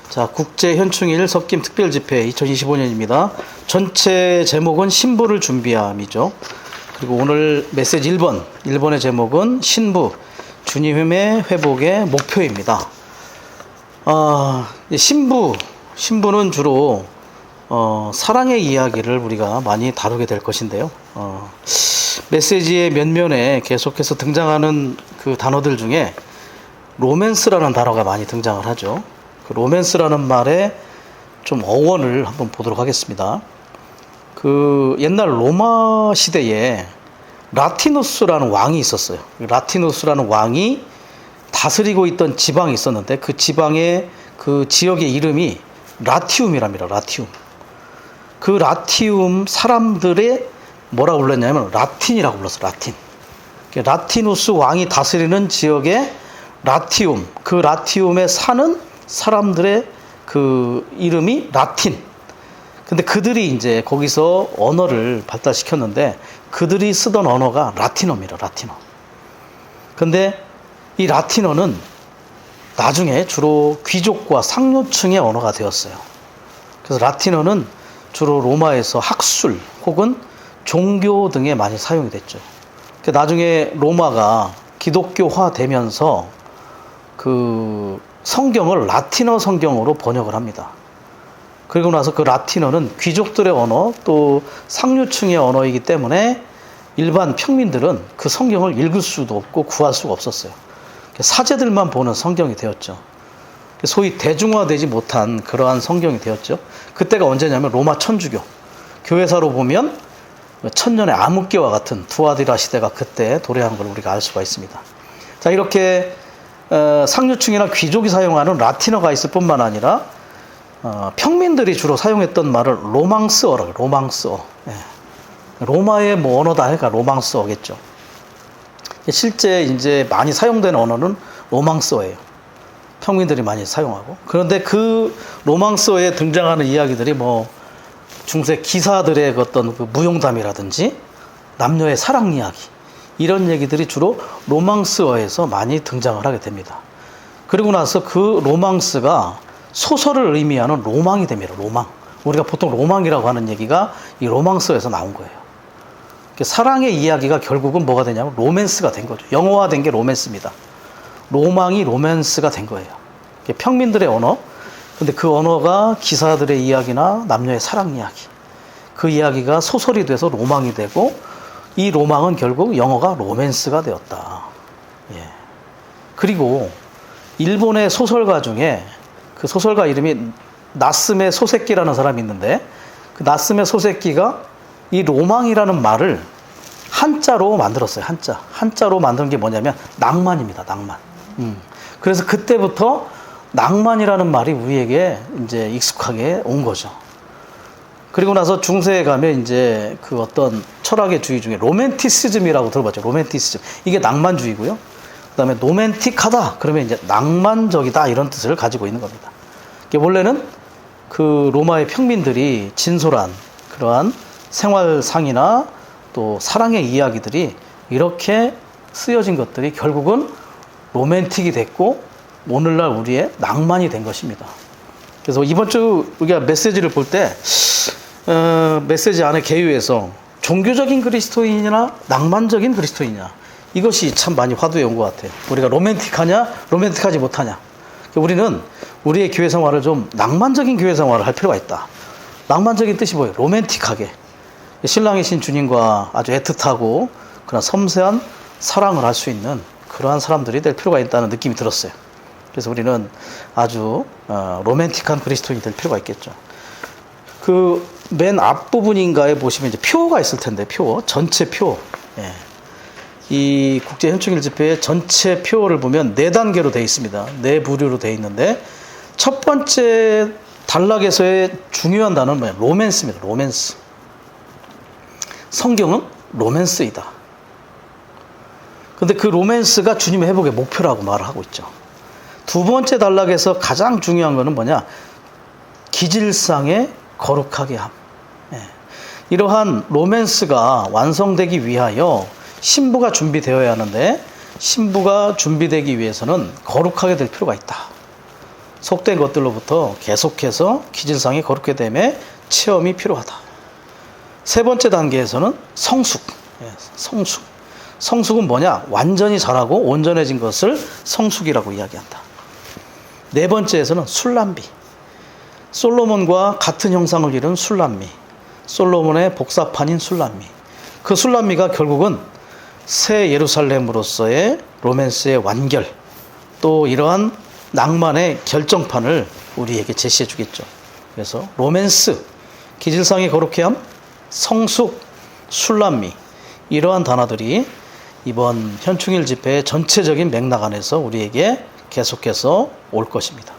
자, 국제현충일 석김 특별집회 2025년입니다. 전체 제목은 신부를 준비함이죠. 그리고 오늘 메시지 1번, 1번의 제목은 신부, 주님의 회복의 목표입니다. 신부는 주로 사랑의 이야기를 우리가 많이 다루게 될 것인데요. 메시지의 면면에 계속해서 등장하는 그 단어들 중에 로맨스라는 단어가 많이 등장을 하죠. 그 로맨스라는 말에 좀 어원을 한번 보도록 하겠습니다. 그 옛날 로마 시대에 라티누스라는 왕이 있었어요. 라티누스라는 왕이 다스리고 있던 지방이 있었는데 그 지방의 그 지역의 이름이 라티움이랍니다. 라티움. 그 라티움 사람들의 뭐라고 불렀냐면 라틴이라고 불렀어요. 라틴. 라티누스 왕이 다스리는 지역의 라티움, 그 라티움에 사는 사람들의 그 이름이 라틴. 근데 그들이 이제 거기서 언어를 발달시켰는데 그들이 쓰던 언어가 라틴어입니다. 라틴어. 근데 이 라틴어는 나중에 주로 귀족과 상류층의 언어가 되었어요. 그래서 라틴어는 주로 로마에서 학술 혹은 종교 등에 많이 사용이 됐죠. 나중에 로마가 기독교화 되면서 그 성경을 라틴어 성경으로 번역을 합니다. 그리고 나서 그 라틴어는 귀족들의 언어 또 상류층의 언어이기 때문에 일반 평민들은 그 성경을 읽을 수도 없고 구할 수가 없었어요. 사제들만 보는 성경이 되었죠. 소위 대중화되지 못한 그러한 성경이 되었죠. 그때가 언제냐면 로마 천주교. 교회사로 보면 천년의 암흑기와 같은 두아디라 시대가 그때 도래한 걸 우리가 알 수가 있습니다. 자, 이렇게 상류층이나 귀족이 사용하는 라틴어가 있을 뿐만 아니라 평민들이 주로 사용했던 말을 로망스어라고. 로망스어. 로마의 뭐 언어다 하니까 로망스어겠죠. 실제 이제 많이 사용되는 언어는 로망스어예요. 평민들이 많이 사용하고. 그런데 그 로망스어에 등장하는 이야기들이 뭐 중세 기사들의 어떤 그 무용담이라든지 남녀의 사랑 이야기, 이런 얘기들이 주로 로망스어에서 많이 등장을 하게 됩니다. 그리고 나서 그 로망스가 소설을 의미하는 로망이 됩니다. 로망. 우리가 보통 로망이라고 하는 얘기가 이 로망스어에서 나온 거예요. 사랑의 이야기가 결국은 뭐가 되냐면 로맨스가 된 거죠. 영어화된 게 로맨스입니다. 로망이 로맨스가 된 거예요. 평민들의 언어. 근데 그 언어가 기사들의 이야기나 남녀의 사랑 이야기. 그 이야기가 소설이 돼서 로망이 되고 이 로망은 결국 영어가 로맨스가 되었다. 예. 그리고 일본의 소설가 중에 그 소설가 이름이 나스메 소세키라는 사람이 있는데 그 나스메 소세키가 이 로망이라는 말을 한자로 만들었어요. 한자로 만든 게 뭐냐면 낭만입니다. 낭만. 그래서 그때부터 낭만이라는 말이 우리에게 이제 익숙하게 온 거죠. 그리고 나서 중세에 가면 이제 그 어떤 철학의 주의 중에 로맨티시즘이라고 들어봤죠. 로맨티시즘. 이게 낭만주의고요. 그 다음에 노맨틱하다. 그러면 이제 낭만적이다. 이런 뜻을 가지고 있는 겁니다. 원래는 그 로마의 평민들이 진솔한 그러한 생활상이나 또 사랑의 이야기들이 이렇게 쓰여진 것들이 결국은 로맨틱이 됐고 오늘날 우리의 낭만이 된 것입니다. 그래서 이번 주 우리가 메시지를 볼 때 메시지 안에 개요에서 종교적인 그리스도인이나 낭만적인 그리스도인이냐, 이것이 참 많이 화두에 온 것 같아요. 우리가 로맨틱하냐 로맨틱하지 못하냐. 우리는 우리의 교회 생활을 좀 낭만적인 교회 생활을 할 필요가 있다. 낭만적인 뜻이 뭐예요? 로맨틱하게 신랑이신 주님과 아주 애틋하고 그런 섬세한 사랑을 할 수 있는 그러한 사람들이 될 필요가 있다는 느낌이 들었어요. 그래서 우리는 아주 로맨틱한 그리스도인이 될 필요가 있겠죠. 그 맨 앞부분인가에 보시면 이제 표가 있을 텐데, 표, 전체 표. 예. 이 국제현충일 집회의 전체 표를 보면 4단계로 되어 있습니다. 4부류로 되어 있는데 첫 번째 단락에서의 중요한 단어는 뭐예요? 로맨스입니다. 로맨스. 성경은 로맨스이다. 근데 그 로맨스가 주님의 회복의 목표라고 말을 하고 있죠. 두 번째 단락에서 가장 중요한 것은 뭐냐? 기질상의 거룩하게 함. 예. 이러한 로맨스가 완성되기 위하여 신부가 준비되어야 하는데 신부가 준비되기 위해서는 거룩하게 될 필요가 있다. 속된 것들로부터 계속해서 기질상의 거룩게 됨의 체험이 필요하다. 세 번째 단계에서는 성숙. 성숙. 성숙은 뭐냐? 완전히 자라고 온전해진 것을 성숙이라고 이야기한다. 네 번째에서는 술람비. 솔로몬과 같은 형상을 이룬 술람미. 솔로몬의 복사판인 술람미. 그 술람미가 결국은 새 예루살렘으로서의 로맨스의 완결, 또 이러한 낭만의 결정판을 우리에게 제시해 주겠죠. 그래서 로맨스, 기질상의 거룩함, 성숙, 술람미, 이러한 단어들이 이번 현충일 집회의 전체적인 맥락 안에서 우리에게 계속해서 올 것입니다.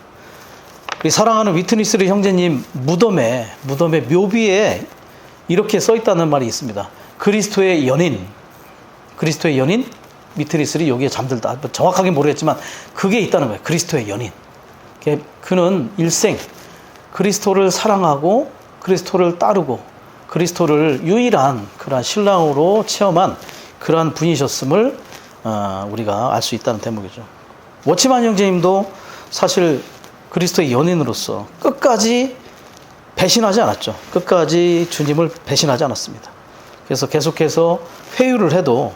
우리 사랑하는 위트니스리 형제님 무덤에 묘비에 이렇게 써 있다는 말이 있습니다. 그리스도의 연인, 위트니스리 여기에 잠들다. 정확하게 모르겠지만 그게 있다는 거예요. 그리스도의 연인. 그는 일생 그리스도를 사랑하고 그리스도를 따르고 그리스도를 유일한 그러한 신랑으로 체험한 그러한 분이셨음을 우리가 알 수 있다는 대목이죠. 워치만 형제님도 사실 그리스도의 연인으로서 끝까지 배신하지 않았죠. 끝까지 주님을 배신하지 않았습니다. 그래서 계속해서 회유를 해도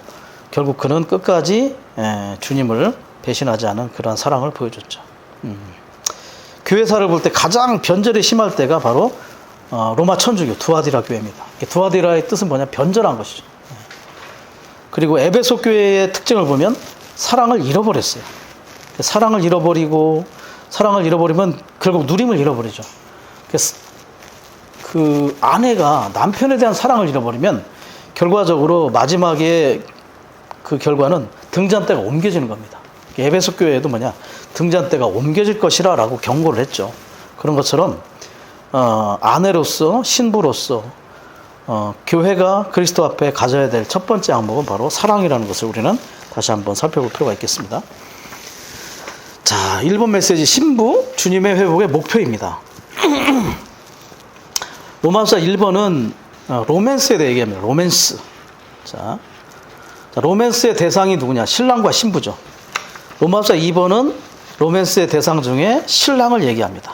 결국 그는 끝까지 주님을 배신하지 않은 그러한 사랑을 보여줬죠. 교회사를 볼 때 가장 변절이 심할 때가 바로 로마 천주교 두아디라 교회입니다. 두아디라의 뜻은 뭐냐? 변절한 것이죠. 그리고 에베소 교회의 특징을 보면 사랑을 잃어버렸어요. 사랑을 잃어버리면 결국 누림을 잃어버리죠. 그 아내가 남편에 대한 사랑을 잃어버리면 결과적으로 마지막에 그 결과는 등잔대가 옮겨지는 겁니다. 에베소 교회에도 뭐냐? 등잔대가 옮겨질 것이라 라고 경고를 했죠. 그런 것처럼 아내로서 신부로서 교회가 그리스도 앞에 가져야 될 첫 번째 항목은 바로 사랑이라는 것을 우리는 다시 한번 살펴볼 필요가 있겠습니다. 자, 1번 메시지 신부 주님의 회복의 목표입니다. 로마서 1번은 로맨스에 대해 얘기합니다. 로맨스. 자, 로맨스의 대상이 누구냐? 신랑과 신부죠. 로마서 2번은 로맨스의 대상 중에 신랑을 얘기합니다.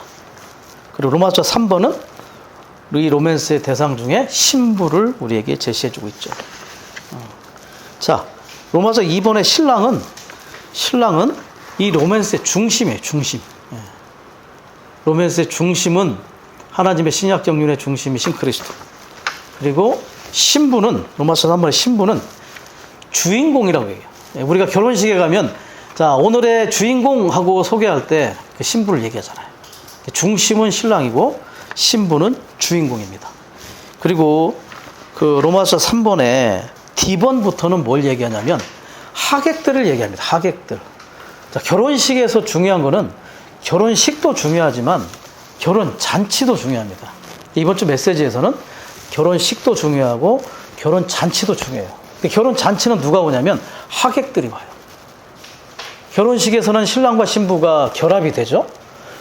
그리고 로마서 3번은 이 로맨스의 대상 중에 신부를 우리에게 제시해주고 있죠. 자, 로마서 2번의 신랑은 이 로맨스의 중심이에요. 중심. 로맨스의 중심은 하나님의 신약 정륜의 중심이신 그리스도. 그리고 신부는 로마서 3번의 신부는 주인공이라고 얘기해요. 우리가 결혼식에 가면 자, 오늘의 주인공하고 소개할 때 그 신부를 얘기하잖아요. 중심은 신랑이고 신부는 주인공입니다. 그리고 그 로마서 3번에 D번부터는 뭘 얘기하냐면 하객들을 얘기합니다. 하객들. 자, 결혼식에서 중요한 거는 결혼식도 중요하지만 결혼 잔치도 중요합니다. 이번 주 메시지에서는 결혼식도 중요하고 결혼 잔치도 중요해요. 근데 결혼 잔치는 누가 오냐면 하객들이 와요. 결혼식에서는 신랑과 신부가 결합이 되죠.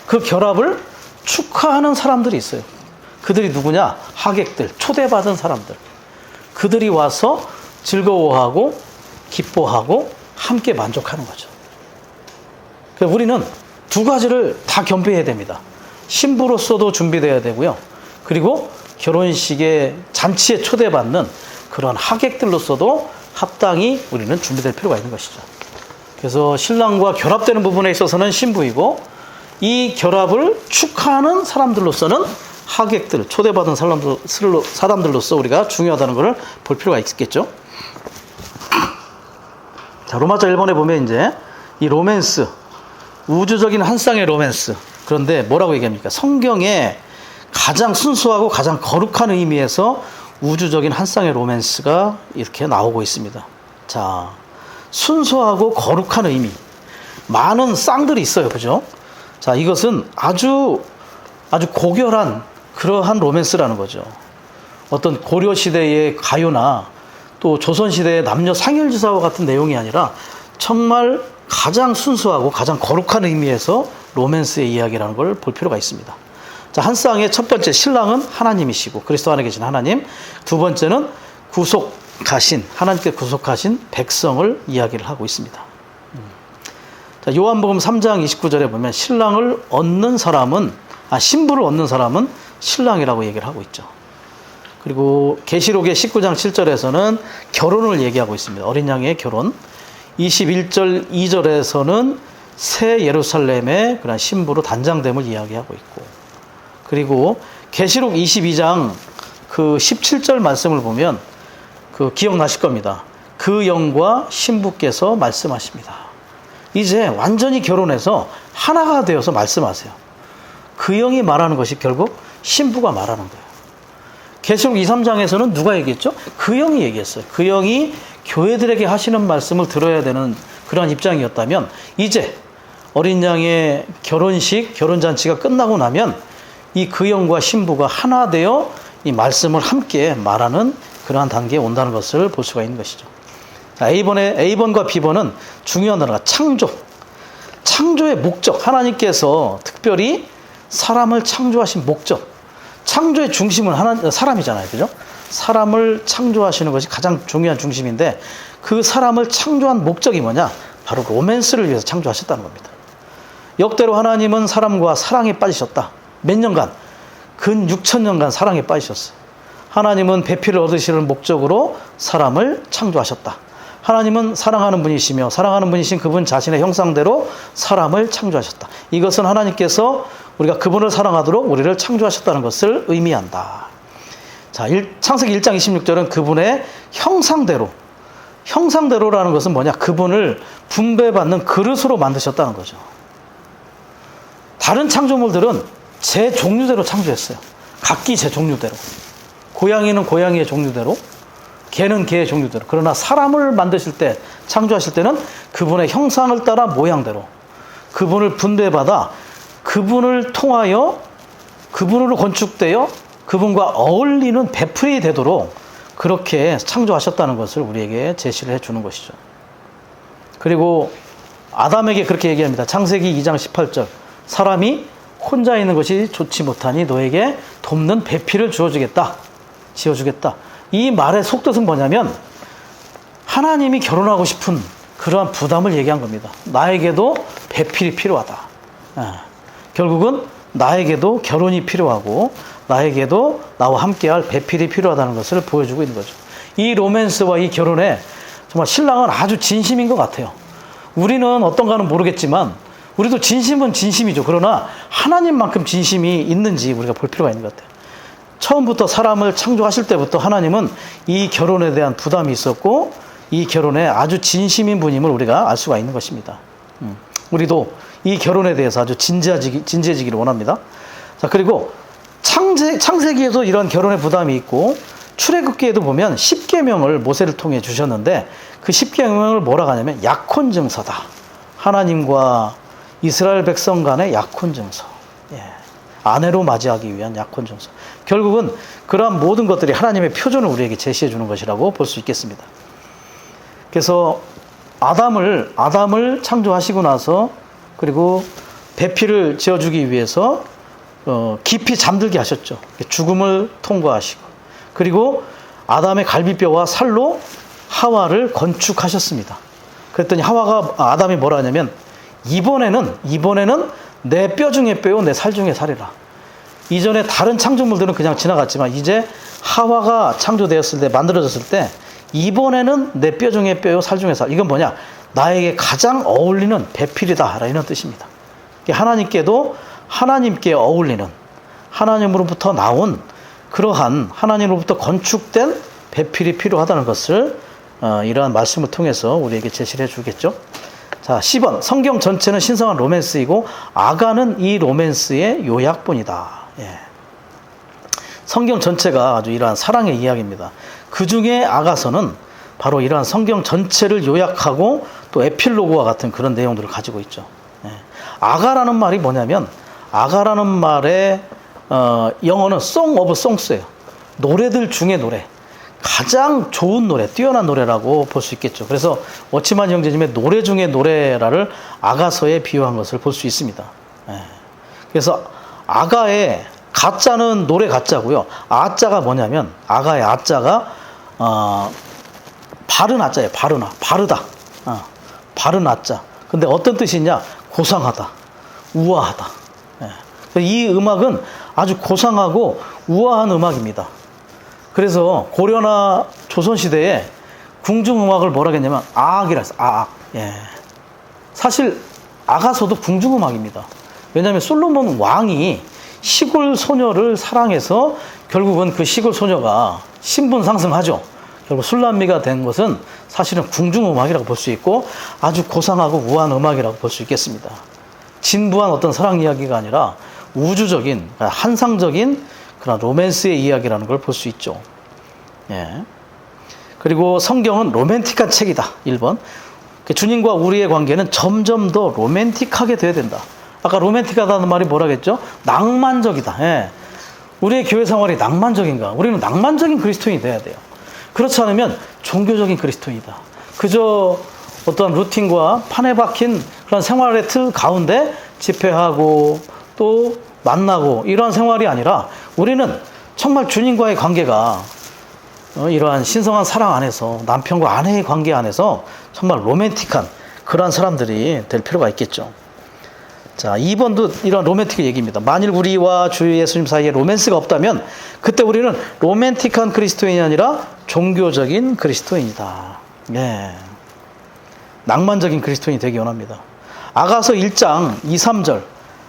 그 결합을 축하하는 사람들이 있어요. 그들이 누구냐? 하객들, 초대받은 사람들. 그들이 와서 즐거워하고 기뻐하고 함께 만족하는 거죠. 그래서 우리는 두 가지를 다 겸비해야 됩니다. 신부로서도 준비되어야 되고요. 그리고 결혼식에 잔치에 초대받는 그런 하객들로서도 합당히 우리는 준비될 필요가 있는 것이죠. 그래서 신랑과 결합되는 부분에 있어서는 신부이고 이 결합을 축하하는 사람들로서는 하객들, 초대받은 사람들로서 우리가 중요하다는 것을 볼 필요가 있겠죠. 자, 로마서 1번에 보면 이제 이 로맨스, 우주적인 한 쌍의 로맨스. 그런데 뭐라고 얘기합니까? 성경에 가장 순수하고 가장 거룩한 의미에서 우주적인 한 쌍의 로맨스가 이렇게 나오고 있습니다. 자, 순수하고 거룩한 의미. 많은 쌍들이 있어요. 그죠? 자, 이것은 아주 고결한 그러한 로맨스라는 거죠. 어떤 고려시대의 가요나 또 조선시대의 남녀 상일지사와 같은 내용이 아니라 정말 가장 순수하고 가장 거룩한 의미에서 로맨스의 이야기라는 걸 볼 필요가 있습니다. 자, 한 쌍의 첫 번째 신랑은 하나님이시고 그리스도 안에 계신 하나님. 두 번째는 하나님께 구속하신 백성을 이야기를 하고 있습니다. 자, 요한복음 3장 29절에 보면 신랑을 얻는 사람은, 신부를 얻는 사람은 신랑이라고 얘기를 하고 있죠. 그리고 계시록의 19장 7절에서는 결혼을 얘기하고 있습니다. 어린 양의 결혼. 21절 2절에서는 새 예루살렘의 그런 신부로 단장됨을 이야기하고 있고, 그리고 계시록 22장 그 17절 말씀을 보면 기억나실 겁니다. 그 영과 신부께서 말씀하십니다. 이제 완전히 결혼해서 하나가 되어서 말씀하세요. 그 영이 말하는 것이 결국 신부가 말하는 거예요. 계시록 2, 3장에서는 누가 얘기했죠? 그 영이 얘기했어요. 그 영이 교회들에게 하시는 말씀을 들어야 되는 그러한 입장이었다면, 이제 어린 양의 결혼식, 결혼잔치가 끝나고 나면 이 그 영과 신부가 하나 되어 이 말씀을 함께 말하는 그러한 단계에 온다는 것을 볼 수가 있는 것이죠. 자, A번과 B번은 중요한 단어가 창조. 창조의 목적, 하나님께서 특별히 사람을 창조하신 목적. 창조의 중심은 사람이잖아요. 그죠? 사람을 창조하시는 것이 가장 중요한 중심인데, 그 사람을 창조한 목적이 뭐냐? 바로 로맨스를 위해서 창조하셨다는 겁니다. 역대로 하나님은 사람과 사랑에 빠지셨다. 몇 년간? 근 6,000년간 사랑에 빠지셨어요. 하나님은 배필을 얻으시는 목적으로 사람을 창조하셨다. 하나님은 사랑하는 분이시며 사랑하는 분이신 그분 자신의 형상대로 사람을 창조하셨다. 이것은 하나님께서 우리가 그분을 사랑하도록 우리를 창조하셨다는 것을 의미한다. 자, 창세기 1장 26절은 그분의 형상대로라는 것은 뭐냐? 그분을 분배받는 그릇으로 만드셨다는 거죠. 다른 창조물들은 제 종류대로 창조했어요. 각기 제 종류대로. 고양이는 고양이의 종류대로, 개는 개의 종류대로. 그러나 사람을 만드실 때, 창조하실 때는 그분의 형상을 따라 모양대로, 그분을 분배받아 그분을 통하여, 그분으로 건축되어 그분과 어울리는 배필이 되도록 그렇게 창조하셨다는 것을 우리에게 제시를 해주는 것이죠. 그리고 아담에게 그렇게 얘기합니다. 창세기 2장 18절. 사람이 혼자 있는 것이 좋지 못하니 너에게 돕는 배필을 지어주겠다. 이 말의 속뜻은 뭐냐면, 하나님이 결혼하고 싶은 그러한 부담을 얘기한 겁니다. 나에게도 배필이 필요하다. 결국은 나에게도 결혼이 필요하고 나에게도 나와 함께할 배필이 필요하다는 것을 보여주고 있는 거죠. 이 로맨스와 이 결혼에 정말 신랑은 아주 진심인 것 같아요. 우리는 어떤가는 모르겠지만 우리도 진심은 진심이죠. 그러나 하나님만큼 진심이 있는지 우리가 볼 필요가 있는 것 같아요. 처음부터 사람을 창조하실 때부터 하나님은 이 결혼에 대한 부담이 있었고 이 결혼에 아주 진심인 분임을 우리가 알 수가 있는 것입니다. 우리도 이 결혼에 대해서 아주 진지해지기를 원합니다. 자, 그리고 창세기에도 이런 결혼의 부담이 있고 출애굽기에도 보면 10계명을 모세를 통해 주셨는데 그 10계명을 뭐라고 하냐면 약혼증서다. 하나님과 이스라엘 백성 간의 약혼증서. 아내로 맞이하기 위한 약혼증서. 결국은 그러한 모든 것들이 하나님의 표준을 우리에게 제시해 주는 것이라고 볼 수 있겠습니다. 그래서 아담을 창조하시고 나서 그리고 배필을 지어주기 위해서 깊이 잠들게 하셨죠. 죽음을 통과하시고 그리고 아담의 갈비뼈와 살로 하와를 건축하셨습니다. 그랬더니 아담이 뭐라 하냐면 이번에는 내 뼈 중에 뼈요 내 살 중에 살이라. 이전에 다른 창조물들은 그냥 지나갔지만 이제 하와가 창조되었을 때 만들어졌을 때 이번에는 내 뼈 중에 뼈요 살 중에 살. 이건 뭐냐? 나에게 가장 어울리는 배필이다 이런 뜻입니다. 하나님께 어울리는 하나님으로부터 나온 그러한 하나님으로부터 건축된 배필이 필요하다는 것을 이러한 말씀을 통해서 우리에게 제시를 해주겠죠. 자, 10번 성경 전체는 신성한 로맨스이고 아가는 이 로맨스의 요약본이다. 성경 전체가 아주 이러한 사랑의 이야기입니다. 그 중에 아가서는 바로 이러한 성경 전체를 요약하고 또 에필로그와 같은 그런 내용들을 가지고 있죠. 아가라는 말이 뭐냐면 아가라는 말의 영어는 Song of Songs예요. 노래들 중에 노래. 가장 좋은 노래, 뛰어난 노래라고 볼 수 있겠죠. 그래서 워치만 형제님의 노래 중에 노래라를 아가서에 비유한 것을 볼 수 있습니다. 그래서 아가의 가짜는 노래 가짜고요. 아자가 뭐냐면 아가의 아자가 바른 아자예요. 바르다. 바른 아자. 근데 어떤 뜻이 있냐? 고상하다, 우아하다. 예. 이 음악은 아주 고상하고 우아한 음악입니다. 그래서 고려나 조선시대에 궁중음악을 뭐라 했냐면 아악이라 했어요. 아악. 예. 사실 아가서도 궁중음악입니다. 왜냐하면 솔로몬 왕이 시골 소녀를 사랑해서 결국은 그 시골 소녀가 신분 상승하죠. 결국 술람미가 된 것은 사실은 궁중음악이라고 볼 수 있고 아주 고상하고 우아한 음악이라고 볼 수 있겠습니다. 진부한 어떤 사랑 이야기가 아니라 우주적인, 한상적인 그런 로맨스의 이야기라는 걸 볼 수 있죠. 예. 그리고 성경은 로맨틱한 책이다. 1번. 주님과 우리의 관계는 점점 더 로맨틱하게 되어야 된다. 아까 로맨틱하다는 말이 뭐라겠죠? 낭만적이다. 예. 우리의 교회 생활이 낭만적인가? 우리는 낭만적인 그리스도인이 돼야 돼요. 그렇지 않으면 종교적인 그리스도인이다. 그저 어떠한 루틴과 판에 박힌 그런 생활의 틀 가운데 집회하고 또 만나고 이러한 생활이 아니라 우리는 정말 주님과의 관계가 이러한 신성한 사랑 안에서 남편과 아내의 관계 안에서 정말 로맨틱한 그러한 사람들이 될 필요가 있겠죠. 자, 2번도 이런 로맨틱 얘기입니다. 만일 우리와 주 예수님 사이에 로맨스가 없다면 그때 우리는 로맨틱한 그리스도인이 아니라 종교적인 그리스도인이다. 예. 낭만적인 그리스도인이 되기 원합니다. 아가서 1장 2, 3절.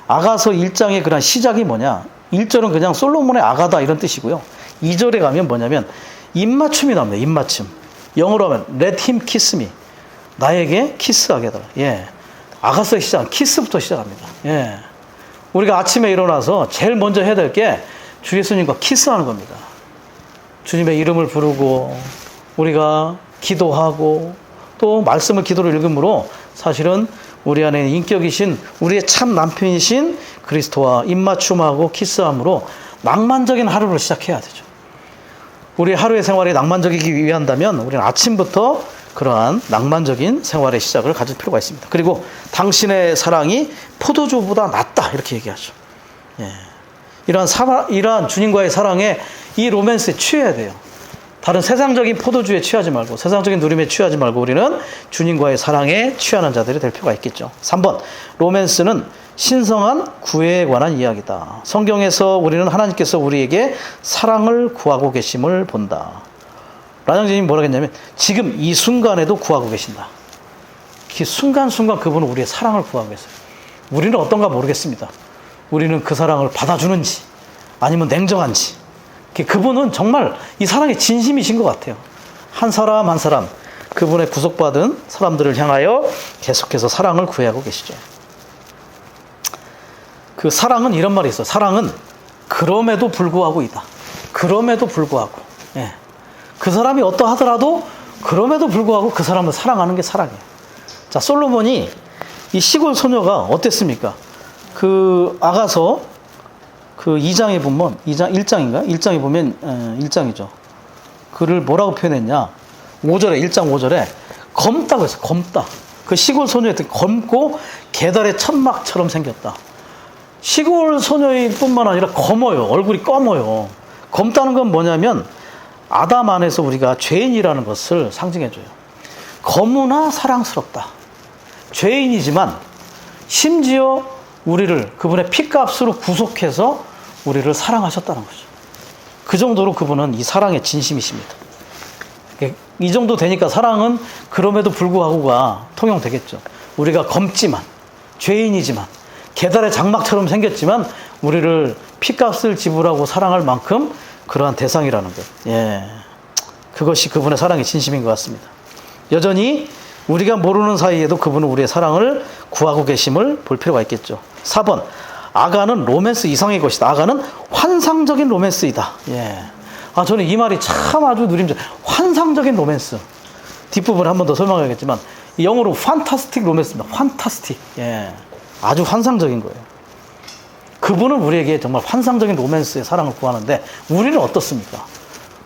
아가서 1장의 그런 시작이 뭐냐? 1절은 그냥 솔로몬의 아가다 이런 뜻이고요. 2절에 가면 뭐냐면 입맞춤이 나옵니다. 입맞춤. 영어로 하면 Let him kiss me. 나에게 키스하게 해달라. 예. 아가서의 시작, 키스부터 시작합니다. 예. 우리가 아침에 일어나서 제일 먼저 해야 될 게 주 예수님과 키스하는 겁니다. 주님의 이름을 부르고 우리가 기도하고 또 말씀을 기도로 읽음으로 사실은 우리 안에 인격이신 우리의 참 남편이신 그리스도와 입맞춤하고 키스함으로 낭만적인 하루를 시작해야 되죠. 우리 하루의 생활이 낭만적이기 위한다면 우리는 아침부터 그러한 낭만적인 생활의 시작을 가질 필요가 있습니다. 그리고 당신의 사랑이 포도주보다 낫다 이렇게 얘기하죠. 예. 이러한 주님과의 사랑에 이 로맨스에 취해야 돼요. 다른 세상적인 포도주에 취하지 말고 세상적인 누림에 취하지 말고 우리는 주님과의 사랑에 취하는 자들이 될 필요가 있겠죠. 3번, 로맨스는 신성한 구애에 관한 이야기다. 성경에서 우리는 하나님께서 우리에게 사랑을 구하고 계심을 본다. 란영진님이 뭐라고 했냐면 지금 이 순간에도 구하고 계신다. 그 순간순간 그분은 우리의 사랑을 구하고 계세요. 우리는 어떤가 모르겠습니다. 우리는 그 사랑을 받아주는지 아니면 냉정한지 그분은 정말 이 사랑에 진심이신 것 같아요. 한 사람 한 사람 그분의 구속받은 사람들을 향하여 계속해서 사랑을 구하고 계시죠. 그 사랑은 이런 말이 있어요. 사랑은 그럼에도 불구하고이다. 그럼에도 불구하고. 예. 그 사람이 어떠하더라도 그럼에도 불구하고 그 사람을 사랑하는 게 사랑이에요. 자, 솔로몬이 이 시골 소녀가 어땠습니까? 그 아가서 그 2장에 보면 1장인가? 1장에 보면 1장이죠. 그를 뭐라고 표현했냐? 5절에 1장 5절에 검다고 했어요. 검다. 그 시골 소녀였던 검고 계달의 천막처럼 생겼다. 시골 소녀일 뿐만 아니라 검어요. 얼굴이 검어요. 검다는 건 뭐냐면 아담 안에서 우리가 죄인이라는 것을 상징해줘요. 검으나 사랑스럽다. 죄인이지만 심지어 우리를 그분의 피값으로 구속해서 우리를 사랑하셨다는 거죠. 그 정도로 그분은 이 사랑의 진심이십니다. 이 정도 되니까 사랑은 그럼에도 불구하고가 통용되겠죠. 우리가 검지만 죄인이지만 계달의 장막처럼 생겼지만 우리를 피값을 지불하고 사랑할 만큼 그러한 대상이라는 것. 예. 그것이 그분의 사랑의 진심인 것 같습니다. 여전히 우리가 모르는 사이에도 그분은 우리의 사랑을 구하고 계심을 볼 필요가 있겠죠. 4번, 아가는 로맨스 이상의 것이다. 아가는 환상적인 로맨스이다. 예. 아, 저는 이 말이 참 아주 누림져. 환상적인 로맨스. 뒷부분에 한 번 더 설명하겠지만 영어로 판타스틱 로맨스입니다. 판타스틱. 예. 아주 환상적인 거예요. 그분은 우리에게 정말 환상적인 로맨스의 사랑을 구하는데 우리는 어떻습니까?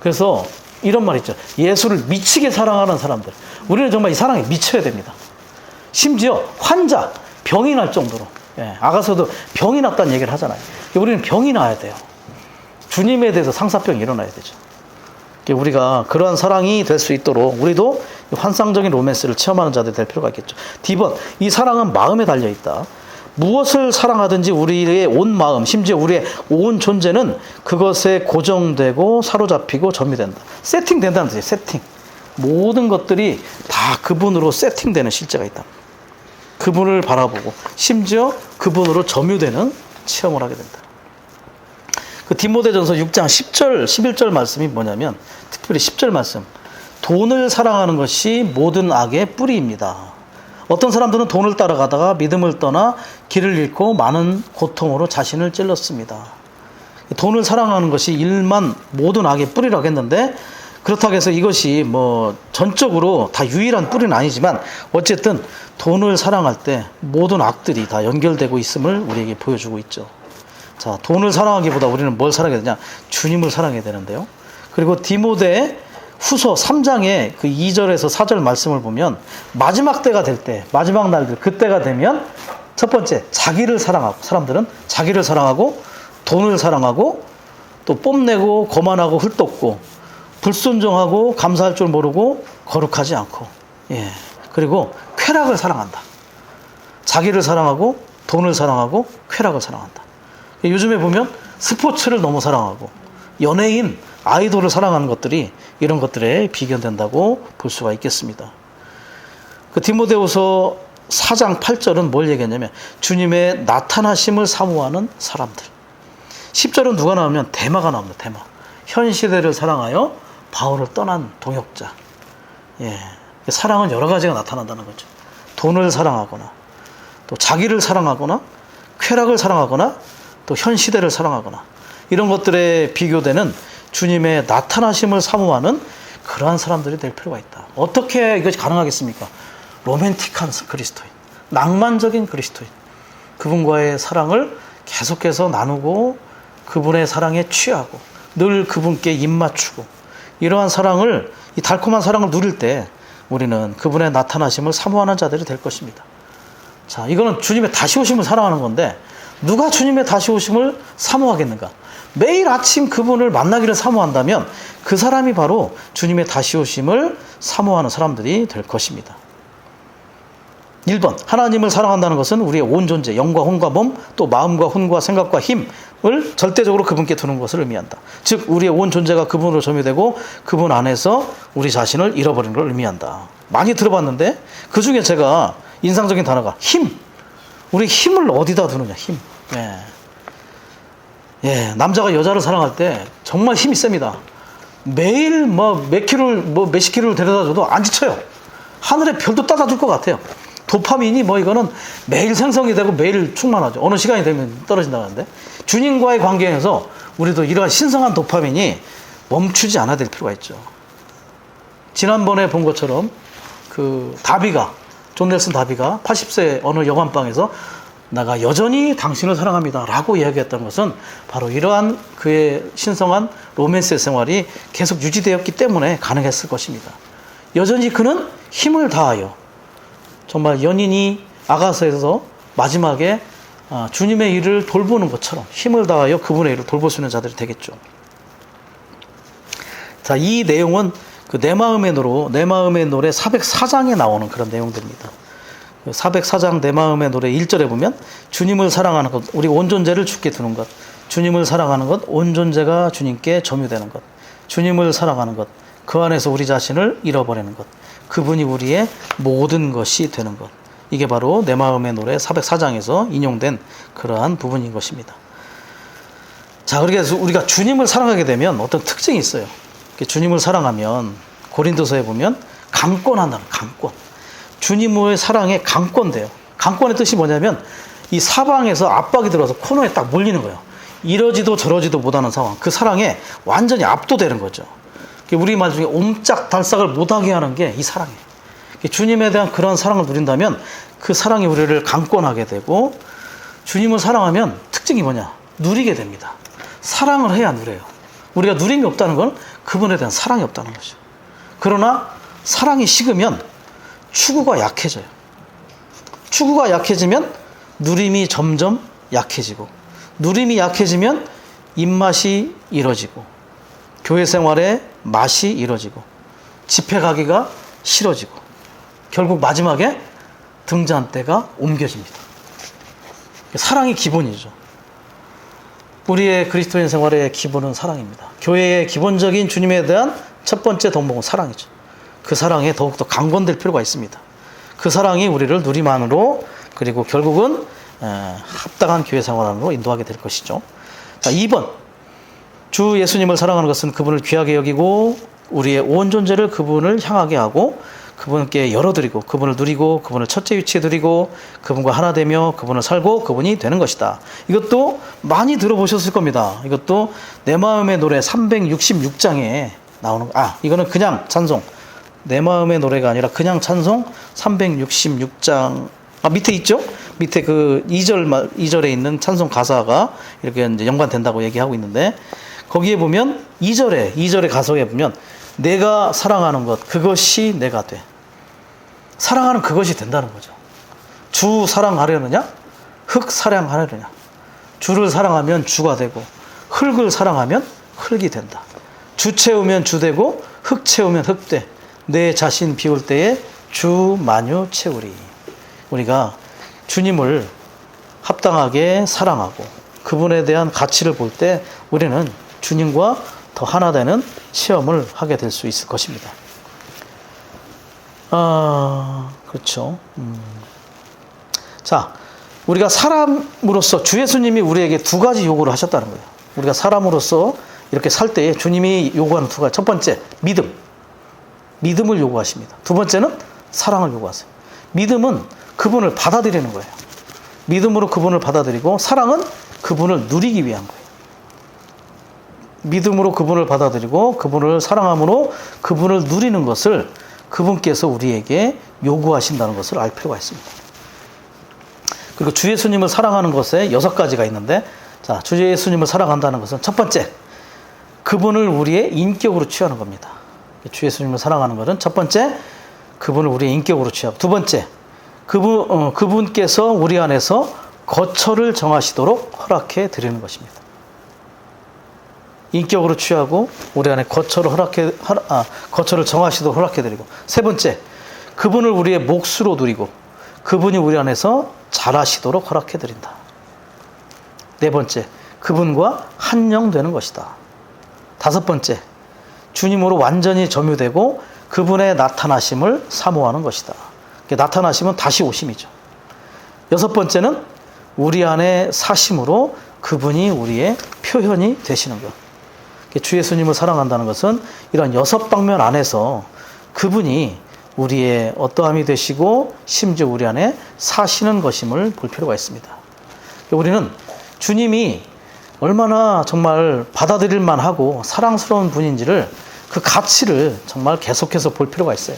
그래서 이런 말 있죠. 예수를 미치게 사랑하는 사람들. 우리는 정말 이 사랑에 미쳐야 됩니다. 심지어 환자, 병이 날 정도로. 예, 아가서도 병이 났다는 얘기를 하잖아요. 우리는 병이 나야 돼요. 주님에 대해서 상사병이 일어나야 되죠. 우리가 그러한 사랑이 될 수 있도록 우리도 환상적인 로맨스를 체험하는 자들이 될 필요가 있겠죠. D번, 이 사랑은 마음에 달려있다. 무엇을 사랑하든지 우리의 온 마음, 심지어 우리의 온 존재는 그것에 고정되고 사로잡히고 점유된다. 세팅된다는 뜻이에요. 세팅. 모든 것들이 다 그분으로 세팅되는 실제가 있다. 그분을 바라보고 심지어 그분으로 점유되는 체험을 하게 된다. 그 디모데전서 6장 10절, 11절 말씀이 뭐냐면, 특별히 10절 말씀. 돈을 사랑하는 것이 모든 악의 뿌리입니다. 어떤 사람들은 돈을 따라가다가 믿음을 떠나 길을 잃고 많은 고통으로 자신을 찔렀습니다. 돈을 사랑하는 것이 일만 모든 악의 뿌리라고 했는데, 그렇다고 해서 이것이 뭐 전적으로 다 유일한 뿌리는 아니지만 어쨌든 돈을 사랑할 때 모든 악들이 다 연결되고 있음을 우리에게 보여주고 있죠. 자, 돈을 사랑하기보다 우리는 뭘 사랑해야 되냐? 주님을 사랑해야 되는데요. 그리고 디모데 후서 3장의 그 2절에서 4절 말씀을 보면 마지막 때가 될 때, 마지막 날들, 그때가 되면 첫 번째, 자기를 사랑하고, 사람들은 자기를 사랑하고 돈을 사랑하고 또 뽐내고 거만하고 헐떡고 불순종하고 감사할 줄 모르고 거룩하지 않고, 그리고 쾌락을 사랑한다. 자기를 사랑하고 돈을 사랑하고 쾌락을 사랑한다. 요즘에 보면 스포츠를 너무 사랑하고 연예인, 아이돌을 사랑하는 것들이 이런 것들에 비견된다고 볼 수가 있겠습니다. 그 디모데후서 4장 8절은 뭘 얘기했냐면 주님의 나타나심을 사모하는 사람들. 10절은 누가 나오면 데마가 나옵니다. 데마. 현 시대를 사랑하여 바울을 떠난 동역자. 사랑은 여러 가지가 나타난다는 거죠. 돈을 사랑하거나 또 자기를 사랑하거나 쾌락을 사랑하거나 또 현 시대를 사랑하거나 이런 것들에 비교되는 주님의 나타나심을 사모하는 그러한 사람들이 될 필요가 있다. 어떻게 이것이 가능하겠습니까? 로맨틱한 그리스도인, 낭만적인 그리스도인, 그분과의 사랑을 계속해서 나누고 그분의 사랑에 취하고 늘 그분께 입맞추고 이러한 사랑을, 이 달콤한 사랑을 누릴 때 우리는 그분의 나타나심을 사모하는 자들이 될 것입니다. 자, 이거는 주님의 다시 오심을 사랑하는 건데 누가 주님의 다시 오심을 사모하겠는가? 매일 아침 그분을 만나기를 사모한다면 그 사람이 바로 주님의 다시 오심을 사모하는 사람들이 될 것입니다. 1번, 하나님을 사랑한다는 것은 우리의 온 존재, 영과 혼과 몸, 또 마음과 혼과 생각과 힘을 절대적으로 그분께 두는 것을 의미한다. 즉 우리의 온 존재가 그분으로 점유되고 그분 안에서 우리 자신을 잃어버리는 걸 의미한다. 많이 들어봤는데 그 중에 제가 인상적인 단어가 힘. 우리 힘을 어디다 두느냐, 힘. 남자가 여자를 사랑할 때 정말 힘이 셉니다. 매일 몇십 킬로를 데려다 줘도 안 지쳐요. 하늘의 별도 따다 줄 것 같아요. 도파민이 이거는 매일 생성이 되고 매일 충만하죠. 어느 시간이 되면 떨어진다는데 주님과의 관계에서 우리도 이러한 신성한 도파민이 멈추지 않아야 될 필요가 있죠. 지난번에 본 것처럼 존 넬슨 다비가 80세 어느 여관방에서 내가 여전히 당신을 사랑합니다 라고 이야기했던 것은 바로 이러한 그의 신성한 로맨스 생활이 계속 유지되었기 때문에 가능했을 것입니다. 여전히 그는 힘을 다하여 정말 연인이 아가서에서 마지막에 주님의 일을 돌보는 것처럼 힘을 다하여 그분의 일을 돌볼 수 있는 자들이 되겠죠. 자, 이 내용은 그 내 마음의 노래 404장에 나오는 그런 내용들입니다. 404장 내 마음의 노래 1절에 보면 주님을 사랑하는 것, 우리 온 존재를 주께 두는 것, 주님을 사랑하는 것, 온 존재가 주님께 점유되는 것, 주님을 사랑하는 것, 그 안에서 우리 자신을 잃어버리는 것, 그분이 우리의 모든 것이 되는 것. 이게 바로 내 마음의 노래 404장에서 인용된 그러한 부분인 것입니다. 자, 그렇게 해서 우리가 주님을 사랑하게 되면 어떤 특징이 있어요. 주님을 사랑하면 고린도서에 보면 강권한다는, 강권. 주님의 사랑에 강권돼요. 강권의 뜻이 뭐냐면 이 사방에서 압박이 들어서 코너에 딱 몰리는 거예요. 이러지도 저러지도 못하는 상황. 그 사랑에 완전히 압도되는 거죠. 우리 말 중에 옴짝달싹을 못하게 하는 게 이 사랑이에요. 주님에 대한 그런 사랑을 누린다면 그 사랑이 우리를 강권하게 되고, 주님을 사랑하면 특징이 뭐냐? 누리게 됩니다. 사랑을 해야 누려요. 우리가 누림이 없다는 건 그분에 대한 사랑이 없다는 거죠. 그러나 사랑이 식으면 추구가 약해져요. 추구가 약해지면 누림이 점점 약해지고, 누림이 약해지면 입맛이 잃어지고, 교회 생활에 맛이 이뤄지고 집에 가기가 싫어지고 결국 마지막에 등잔대가 옮겨집니다. 사랑이 기본이죠. 우리의 그리스도인 생활의 기본은 사랑입니다. 교회의 기본적인 주님에 대한 첫 번째 덕목은 사랑이죠. 그 사랑에 더욱더 강건될 필요가 있습니다. 그 사랑이 우리를 누리만으로 그리고 결국은 합당한 교회 생활 안으로 인도하게 될 것이죠. 자, 2번. 주 예수님을 사랑하는 것은 그분을 귀하게 여기고 우리의 온 존재를 그분을 향하게 하고 그분께 열어드리고 그분을 누리고 그분을 첫째 위치에 두리고 그분과 하나 되며 그분을 살고 그분이 되는 것이다. 이것도 많이 들어보셨을 겁니다. 이것도 내 마음의 노래 366장에 나오는 이거는 그냥 찬송. 내 마음의 노래가 아니라 그냥 찬송 366장 밑에 있죠? 밑에 그 2절에 있는 찬송 가사가 이렇게 이제 연관된다고 얘기하고 있는데 거기에 보면 2절의 가사에 보면 내가 사랑하는 것 그것이 내가 돼. 사랑하는 그것이 된다는 거죠. 주 사랑하려느냐? 흙 사랑하려느냐? 주를 사랑하면 주가 되고 흙을 사랑하면 흙이 된다. 주 채우면 주 되고 흙 채우면 흙 돼. 내 자신 비울 때에 주 만유 채우리. 우리가 주님을 합당하게 사랑하고 그분에 대한 가치를 볼 때 우리는 주님과 더 하나 되는 체험을 하게 될 수 있을 것입니다. 그렇죠. 자, 우리가 사람으로서 주 예수님이 우리에게 두 가지 요구를 하셨다는 거예요. 우리가 사람으로서 이렇게 살 때에 주님이 요구하는 두 가지. 첫 번째, 믿음을 요구하십니다. 두 번째는 사랑을 요구하세요. 믿음은 그분을 받아들이는 거예요. 믿음으로 그분을 받아들이고 사랑은 그분을 누리기 위한 거예요. 믿음으로 그분을 받아들이고 그분을 사랑함으로 그분을 누리는 것을 그분께서 우리에게 요구하신다는 것을 알 필요가 있습니다. 그리고 주 예수님을 사랑하는 것에 6가지가 있는데 자, 주 예수님을 사랑한다는 것은 첫 번째, 그분을 우리의 인격으로 취하는 겁니다. 주 예수님을 사랑하는 것은 첫 번째, 그분을 우리의 인격으로 취하고 두 번째, 그분께서 우리 안에서 거처를 정하시도록 허락해 드리는 것입니다. 인격으로 취하고 우리 안에 거처를 정하시도록 허락해 드리고 세 번째, 그분을 우리의 몫으로 누리고 그분이 우리 안에서 자라시도록 허락해 드린다. 네 번째, 그분과 한영되는 것이다. 다섯 번째, 주님으로 완전히 점유되고 그분의 나타나심을 사모하는 것이다. 나타나심은 다시 오심이죠. 여섯 번째는 우리 안에 사심으로 그분이 우리의 표현이 되시는 것. 주 예수님을 사랑한다는 것은 이런 6방면 안에서 그분이 우리의 어떠함이 되시고 심지어 우리 안에 사시는 것임을 볼 필요가 있습니다. 우리는 주님이 얼마나 정말 받아들일 만하고 사랑스러운 분인지를 그 가치를 정말 계속해서 볼 필요가 있어요.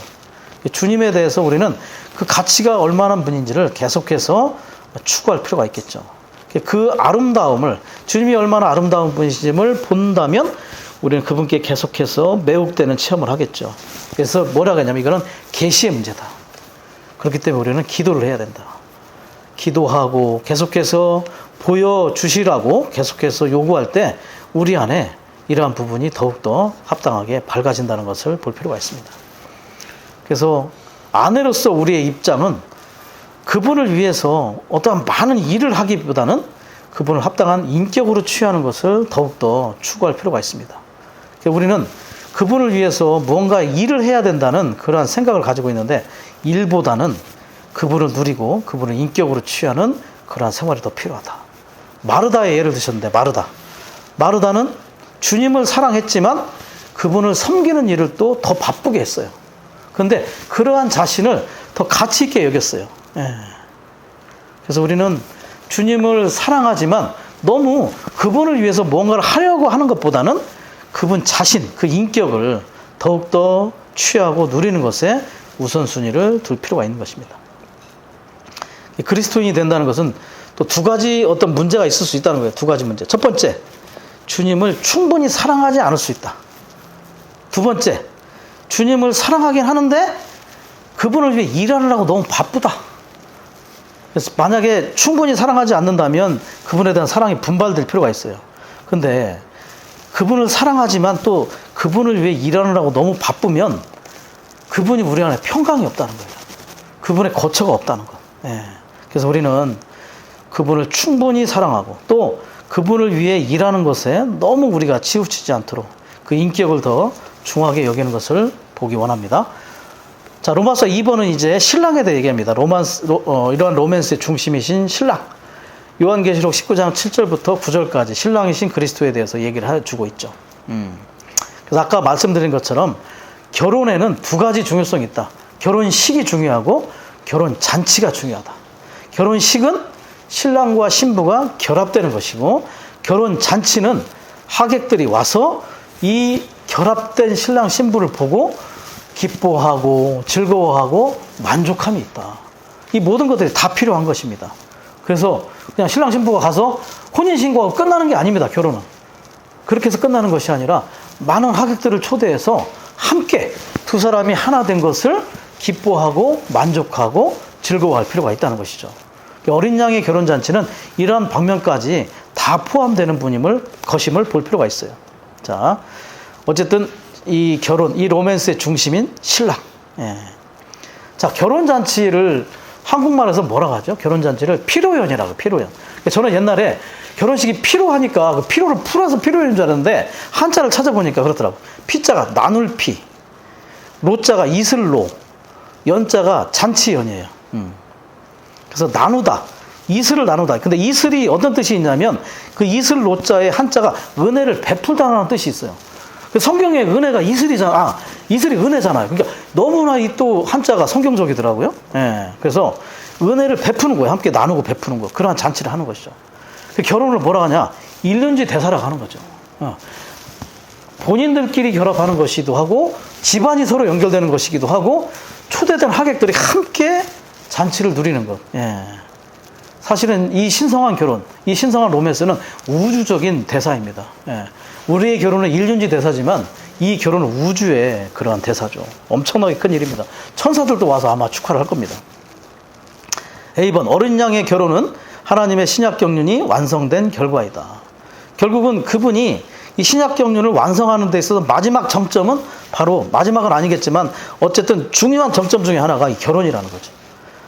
주님에 대해서 우리는 그 가치가 얼마나 분인지를 계속해서 추구할 필요가 있겠죠. 그 아름다움을, 주님이 얼마나 아름다운 분이심을 본다면 우리는 그분께 계속해서 매혹되는 체험을 하겠죠. 그래서 뭐라고 하냐면 이거는 계시의 문제다. 그렇기 때문에 우리는 기도를 해야 된다. 기도하고 계속해서 보여주시라고 계속해서 요구할 때 우리 안에 이러한 부분이 더욱더 합당하게 밝아진다는 것을 볼 필요가 있습니다. 그래서 아내로서 우리의 입장은 그분을 위해서 어떠한 많은 일을 하기보다는 그분을 합당한 인격으로 취하는 것을 더욱더 추구할 필요가 있습니다. 우리는 그분을 위해서 무언가 일을 해야 된다는 그러한 생각을 가지고 있는데 일보다는 그분을 누리고 그분을 인격으로 취하는 그러한 생활이 더 필요하다. 마르다의 예를 드셨는데 마르다는 주님을 사랑했지만 그분을 섬기는 일을 또 더 바쁘게 했어요. 그런데 그러한 자신을 더 가치 있게 여겼어요. 그래서 우리는 주님을 사랑하지만 너무 그분을 위해서 무언가를 하려고 하는 것보다는 그분 자신, 그 인격을 더욱더 취하고 누리는 것에 우선순위를 둘 필요가 있는 것입니다. 그리스도인이 된다는 것은 또 두 가지 어떤 문제가 있을 수 있다는 거예요. 두 가지 문제. 첫 번째, 주님을 충분히 사랑하지 않을 수 있다. 두 번째, 주님을 사랑하긴 하는데 그분을 위해 일하느라고 너무 바쁘다. 그래서 만약에 충분히 사랑하지 않는다면 그분에 대한 사랑이 분발될 필요가 있어요. 근데 그분을 사랑하지만 또 그분을 위해 일하느라고 너무 바쁘면 그분이 우리 안에 평강이 없다는 거예요. 그분의 거처가 없다는 거. 예. 그래서 우리는 그분을 충분히 사랑하고 또 그분을 위해 일하는 것에 너무 우리가 치우치지 않도록 그 인격을 더 중하게 여기는 것을 보기 원합니다. 자, 로마서 2번은 이제 신랑에 대해 얘기합니다. 이러한 로맨스의 중심이신 신랑. 요한계시록 19장 7절부터 9절까지 신랑이신 그리스도에 대해서 얘기를 해주고 있죠. 그래서 아까 말씀드린 것처럼 결혼에는 두 가지 중요성이 있다. 결혼식이 중요하고 결혼잔치가 중요하다. 결혼식은 신랑과 신부가 결합되는 것이고 결혼잔치는 하객들이 와서 이 결합된 신랑 신부를 보고 기뻐하고 즐거워하고 만족함이 있다. 이 모든 것들이 다 필요한 것입니다. 그래서 그냥 신랑 신부가 가서 혼인신고하고 끝나는 게 아닙니다. 결혼은. 그렇게 해서 끝나는 것이 아니라 많은 하객들을 초대해서 함께 두 사람이 하나 된 것을 기뻐하고 만족하고 즐거워할 필요가 있다는 것이죠. 어린 양의 결혼잔치는 이러한 방면까지 다 포함되는 것임을 볼 필요가 있어요. 자, 어쨌든 이 결혼, 이 로맨스의 중심인 신랑. 예. 자, 결혼잔치를 한국말에서 뭐라고 하죠? 결혼잔치를 피로연이라고, 피로연. 저는 옛날에 결혼식이 피로하니까 그 피로를 풀어서 피로연인 줄 알았는데 한자를 찾아보니까 그렇더라고. 피자가 나눌 피, 로자가 이슬로, 연자가 잔치연이에요. 그래서 나누다, 이슬을 나누다. 근데 이슬이 어떤 뜻이 있냐면 그 이슬 로자의 한자가 은혜를 베풀다라는 뜻이 있어요. 성경에 은혜가 이슬이잖아. 이슬이 은혜잖아요. 그러니까 너무나 이 또 한자가 성경적이더라고요. 예. 그래서 은혜를 베푸는 거예요. 함께 나누고 베푸는 거. 그러한 잔치를 하는 것이죠. 결혼을 뭐라 하냐? 일륜지 대사라고 하는 거죠. 본인들끼리 결합하는 것이기도 하고 집안이 서로 연결되는 것이기도 하고 초대된 하객들이 함께 잔치를 누리는 것. 예. 사실은 이 신성한 결혼, 이 신성한 로맨스는 우주적인 대사입니다. 예. 우리의 결혼은 일륜지 대사지만 이 결혼은 우주의 그러한 대사죠. 엄청나게 큰 일입니다. 천사들도 와서 아마 축하를 할 겁니다. A번, 어린 양의 결혼은 하나님의 신약 경륜이 완성된 결과이다. 결국은 그분이 이 신약 경륜을 완성하는 데 있어서 마지막 정점은 바로, 마지막은 아니겠지만 어쨌든 중요한 정점 중에 하나가 이 결혼이라는 거죠.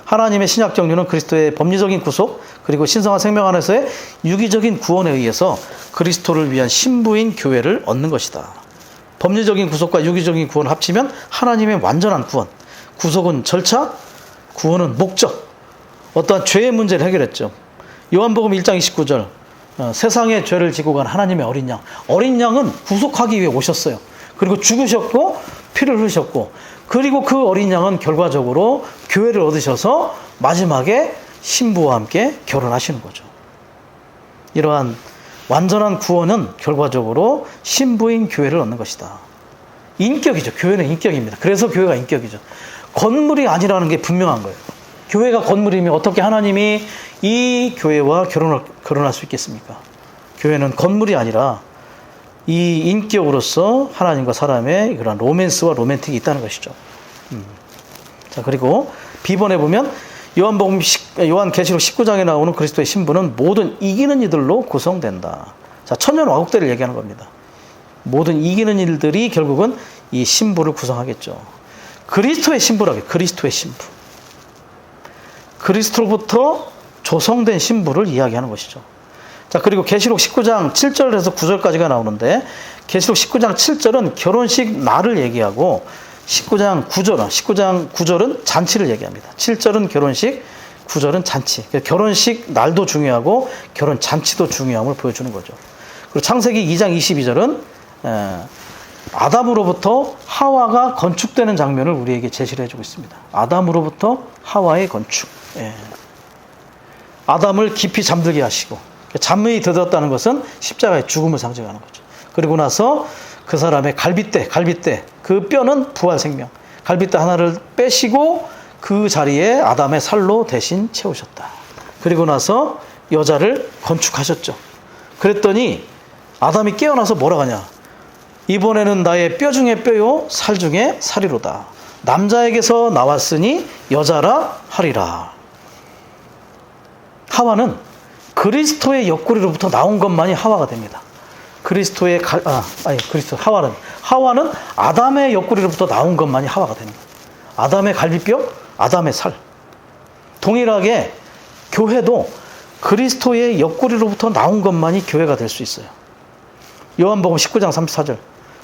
하나님의 신약 경륜은 그리스도의 법리적인 구속 그리고 신성한 생명 안에서의 유기적인 구원에 의해서 그리스도를 위한 신부인 교회를 얻는 것이다. 법리적인 구속과 유기적인 구원을 합치면 하나님의 완전한 구원. 구속은 절차, 구원은 목적. 어떠한 죄의 문제를 해결했죠. 요한복음 1장 29절 세상의 죄를 지고 간 하나님의 어린 양. 어린 양은 구속하기 위해 오셨어요. 그리고 죽으셨고 피를 흘리셨고 그리고 그 어린 양은 결과적으로 교회를 얻으셔서 마지막에 신부와 함께 결혼하시는 거죠. 이러한 완전한 구원은 결과적으로 신부인 교회를 얻는 것이다. 인격이죠. 교회는 인격입니다. 그래서 교회가 인격이죠. 건물이 아니라는 게 분명한 거예요. 교회가 건물이면 어떻게 하나님이 이 교회와 결혼할 수 있겠습니까? 교회는 건물이 아니라 이 인격으로서 하나님과 사람의 그런 로맨스와 로맨틱이 있다는 것이죠. 자, 그리고 B번에 보면 요한계시록 19장에 나오는 그리스도의 신부는 모든 이기는 이들로 구성된다. 자, 천년 왕국대를 얘기하는 겁니다. 모든 이기는 일들이 결국은 이 신부를 구성하겠죠. 그리스도의 신부라고 해요. 그리스도의 신부. 그리스도로부터 조성된 신부를 이야기하는 것이죠. 자, 그리고 계시록 19장 7절에서 9절까지가 나오는데 계시록 19장 7절은 결혼식 날을 얘기하고 19장 9절은 잔치를 얘기합니다. 7절은 결혼식, 9절은 잔치. 결혼식 날도 중요하고 결혼 잔치도 중요함을 보여주는 거죠. 그리고 창세기 2장 22절은 아담으로부터 하와가 건축되는 장면을 우리에게 제시를 해주고 있습니다. 아담으로부터 하와의 건축. 예. 아담을 깊이 잠들게 하시고 잠이 들었다는 것은 십자가의 죽음을 상징하는 거죠. 그리고 나서 그 사람의 갈빗대 그 뼈는 부활 생명. 갈빗대 하나를 빼시고 그 자리에 아담의 살로 대신 채우셨다. 그리고 나서 여자를 건축하셨죠. 그랬더니 아담이 깨어나서 뭐라고 하냐. 이번에는 나의 뼈 중에 뼈요 살 중에 살이로다. 남자에게서 나왔으니 여자라 하리라. 하와는 그리스도의 옆구리로부터 나온 것만이 하와가 됩니다. 그리스도의 하와는 아담의 옆구리로부터 나온 것만이 하와가 되는 거예요. 아담의 갈비뼈, 아담의 살. 동일하게 교회도 그리스도의 옆구리로부터 나온 것만이 교회가 될 수 있어요. 요한복음 19장 34절.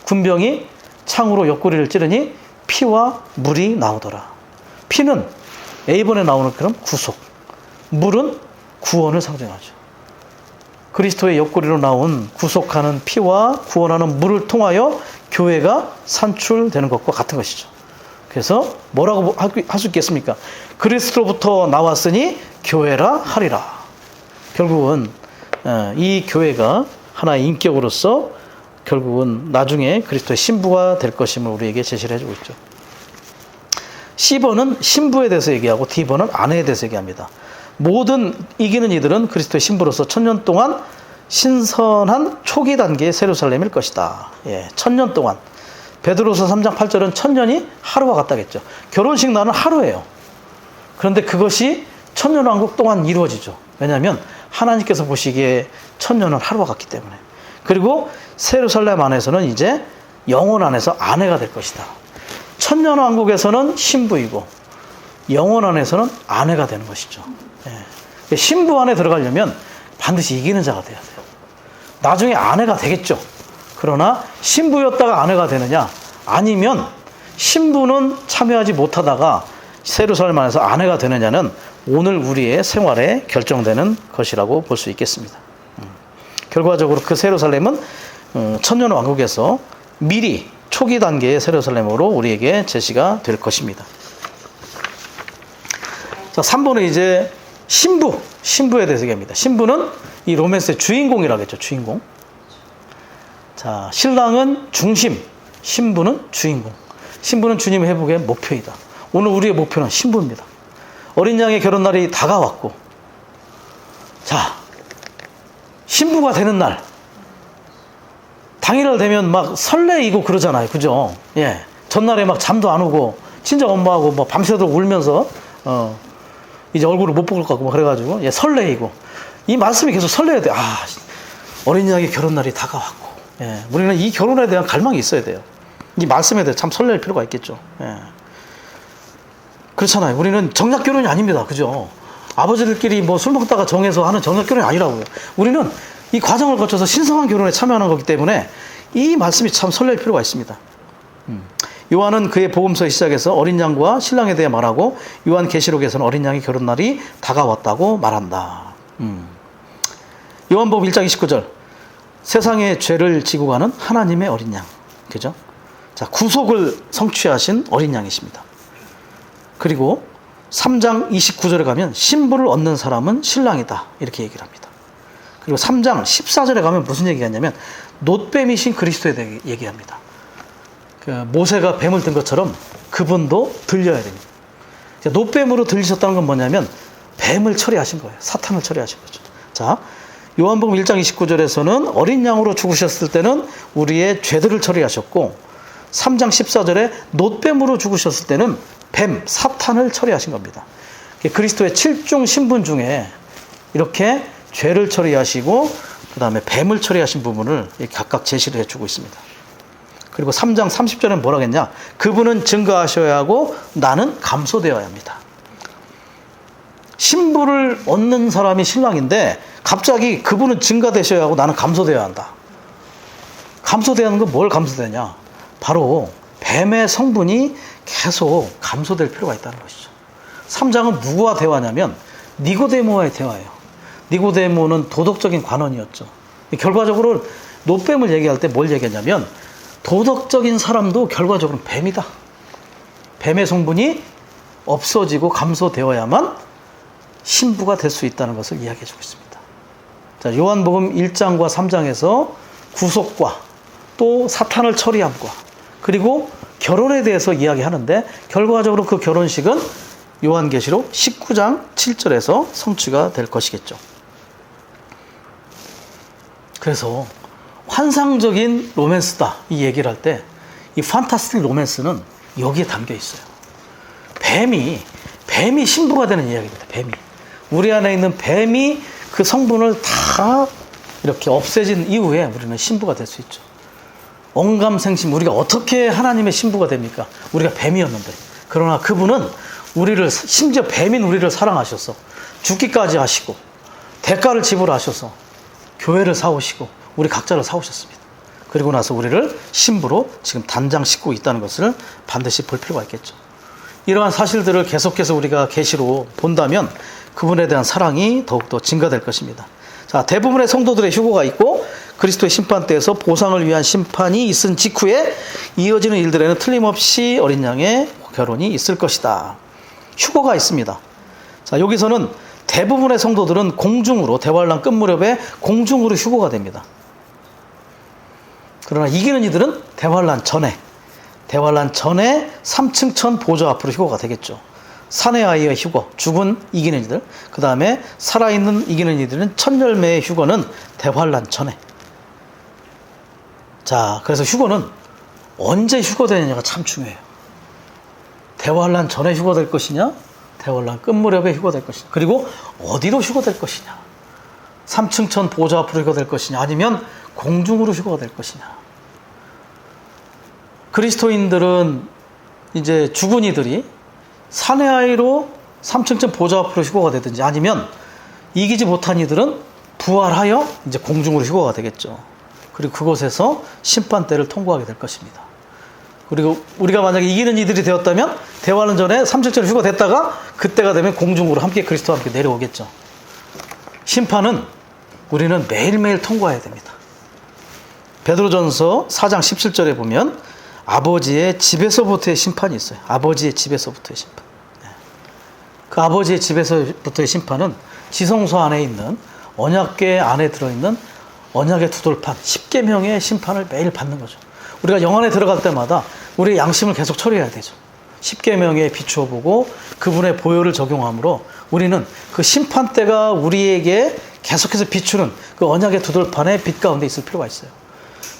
군병이 창으로 옆구리를 찌르니 피와 물이 나오더라. 피는 A번에 나오는 그런 구속, 물은 구원을 상징하죠. 그리스도의 옆구리로 나온 구속하는 피와 구원하는 물을 통하여 교회가 산출되는 것과 같은 것이죠. 그래서 뭐라고 할 수 있겠습니까? 그리스도로부터 나왔으니 교회라 하리라. 결국은 이 교회가 하나의 인격으로서 결국은 나중에 그리스도의 신부가 될 것임을 우리에게 제시를 해주고 있죠. C번은 신부에 대해서 얘기하고 D번은 아내에 대해서 얘기합니다. 모든 이기는 이들은 그리스도의 신부로서 1000년 동안 신선한 초기 단계의 예루살렘일 것이다. 예, 1000년 동안. 베드로서 3장 8절은 1000년이 하루와 같다겠죠. 결혼식 날은 하루예요. 그런데 그것이 1000년왕국 동안 이루어지죠. 왜냐하면 하나님께서 보시기에 1000년은 하루와 같기 때문에. 그리고 예루살렘 안에서는 이제 영혼 안에서 아내가 될 것이다. 1000년왕국에서는 신부이고 영혼 안에서는 아내가 되는 것이죠. 예. 신부 안에 들어가려면 반드시 이기는 자가 돼야 돼요. 나중에 아내가 되겠죠. 그러나 신부였다가 아내가 되느냐? 아니면 신부는 참여하지 못하다가 예루살렘 안에서 아내가 되느냐는 오늘 우리의 생활에 결정되는 것이라고 볼 수 있겠습니다. 결과적으로 그 예루살렘은 천년 왕국에서 미리 초기 단계의 예루살렘으로 우리에게 제시가 될 것입니다. 자, 3번은 이제 신부에 대해서 얘기합니다. 신부는 이 로맨스의 주인공이라겠죠. 주인공. 자, 신랑은 중심, 신부는 주인공. 신부는 주님의 회복의 목표이다. 오늘 우리의 목표는 신부입니다. 어린 양의 결혼 날이 다가왔고, 자, 신부가 되는 날, 당일날 되면 막 설레이고 그러잖아요. 그죠? 예. 전날에 막 잠도 안 오고, 친정 엄마하고 뭐 밤새도록 울면서, 이제 얼굴을 못 볼 것 같고, 막 그래가지고, 예, 설레이고. 이 말씀이 계속 설레야 돼. 아, 어린 양의 결혼 날이 다가왔고, 예. 우리는 이 결혼에 대한 갈망이 있어야 돼요. 이 말씀에 대해 참 설렐 필요가 있겠죠. 예. 그렇잖아요. 우리는 정략 결혼이 아닙니다. 그죠? 아버지들끼리 뭐 술 먹다가 정해서 하는 정략 결혼이 아니라고요. 우리는 이 과정을 거쳐서 신성한 결혼에 참여하는 거기 때문에 이 말씀이 참 설렐 필요가 있습니다. 요한은 그의 복음서에 시작해서 어린 양과 신랑에 대해 말하고 요한계시록에서는 어린 양의 결혼 날이 다가왔다고 말한다. 요한복음 1장 29절. 세상의 죄를 지고 가는 하나님의 어린 양. 그죠? 자, 구속을 성취하신 어린 양이십니다. 그리고 3장 29절에 가면 신부를 얻는 사람은 신랑이다. 이렇게 얘기를 합니다. 그리고 3장 14절에 가면 무슨 얘기가 있냐면 놋뱀이신 그리스도에 대해 얘기합니다. 모세가 뱀을 든 것처럼 그분도 들려야 됩니다. 놋뱀으로 들리셨다는 건 뭐냐면 뱀을 처리하신 거예요. 사탄을 처리하신 거죠. 자, 요한복음 1장 29절에서는 어린 양으로 죽으셨을 때는 우리의 죄들을 처리하셨고 3장 14절에 놋뱀으로 죽으셨을 때는 뱀, 사탄을 처리하신 겁니다. 그리스도의 7중 신분 중에 이렇게 죄를 처리하시고 그 다음에 뱀을 처리하신 부분을 각각 제시를 해주고 있습니다. 그리고 3장 30절에는 뭐라고 했냐? 그분은 증거하셔야 하고 나는 감소되어야 합니다. 신부를 얻는 사람이 신랑인데 갑자기 그분은 증가되셔야 하고 나는 감소되어야 한다. 감소되어야 하는 건 뭘 감소되냐? 바로 뱀의 성분이 계속 감소될 필요가 있다는 것이죠. 3장은 누구와 대화냐면 니고데모와의 대화예요. 니고데모는 도덕적인 관원이었죠. 결과적으로 놋뱀을 얘기할 때 뭘 얘기하냐면 도덕적인 사람도 결과적으로 뱀이다. 뱀의 성분이 없어지고 감소되어야만 신부가 될 수 있다는 것을 이야기해 주고 있습니다. 자, 요한복음 1장과 3장에서 구속과 또 사탄을 처리함과 그리고 결혼에 대해서 이야기하는데 결과적으로 그 결혼식은 요한계시록 19장 7절에서 성취가 될 것이겠죠. 그래서 환상적인 로맨스다 이 얘기를 할 때 이 판타스틱 로맨스는 여기에 담겨 있어요. 뱀이 신부가 되는 이야기입니다. 뱀이 우리 안에 있는 뱀이 그 성분을 다 이렇게 없애진 이후에 우리는 신부가 될 수 있죠. 언감생심, 우리가 어떻게 하나님의 신부가 됩니까? 우리가 뱀이었는데. 그러나 그분은 우리를, 심지어 뱀인 우리를 사랑하셔서 죽기까지 하시고 대가를 지불하셔서 교회를 사오시고 우리 각자를 사오셨습니다. 그리고 나서 우리를 신부로 지금 단장 싣고 있다는 것을 반드시 볼 필요가 있겠죠. 이러한 사실들을 계속해서 우리가 계시로 본다면 그분에 대한 사랑이 더욱더 증가될 것입니다. 자, 대부분의 성도들의 휴거가 있고 그리스도의 심판대에서 보상을 위한 심판이 있은 직후에 이어지는 일들에는 틀림없이 어린 양의 결혼이 있을 것이다. 휴거가 있습니다. 자, 여기서는 대부분의 성도들은 공중으로, 대환란 끝 무렵에 공중으로 휴거가 됩니다. 그러나 이기는 이들은 대환란 전에 3층 천 보좌 앞으로 휴거가 되겠죠. 산의 아이의 휴거, 죽은 이기는 이들, 그 다음에 살아있는 이기는 이들은 첫 열매의 휴거는 대환란 전에. 자, 그래서 휴거는 언제 휴거되느냐가 참 중요해요. 대환란 전에 휴거될 것이냐, 대환란 끝 무렵에 휴거될 것이냐, 그리고 어디로 휴거될 것이냐, 3층 천 보좌 앞으로 휴거될 것이냐, 아니면 공중으로 휴거가 될 것이냐. 그리스도인들은 이제 죽은 이들이 산의 아이로 3층 천 보좌 앞으로 휴거가 되든지, 아니면 이기지 못한 이들은 부활하여 이제 공중으로 휴거가 되겠죠. 그리고 그곳에서 심판대를 통과하게 될 것입니다. 그리고 우리가 만약에 이기는 이들이 되었다면 대환란 전에 3층 천 휴거됐다가 그때가 되면 공중으로 함께 그리스도와 함께 내려오겠죠. 심판은 우리는 매일매일 통과해야 됩니다. 베드로전서 4장 17절에 보면 아버지의 집에서부터의 심판이 있어요. 아버지의 집에서부터의 심판. 그 아버지의 집에서부터의 심판은 지성소 안에 있는, 언약궤 안에 들어있는 언약의 두 돌판, 10계명의 심판을 매일 받는 거죠. 우리가 영 안에 들어갈 때마다 우리의 양심을 계속 처리해야 되죠. 10계명에 비추어 보고 그분의 보혈을 적용함으로 우리는 그 심판대가 우리에게 계속해서 비추는 그 언약의 두 돌판의 빛 가운데 있을 필요가 있어요.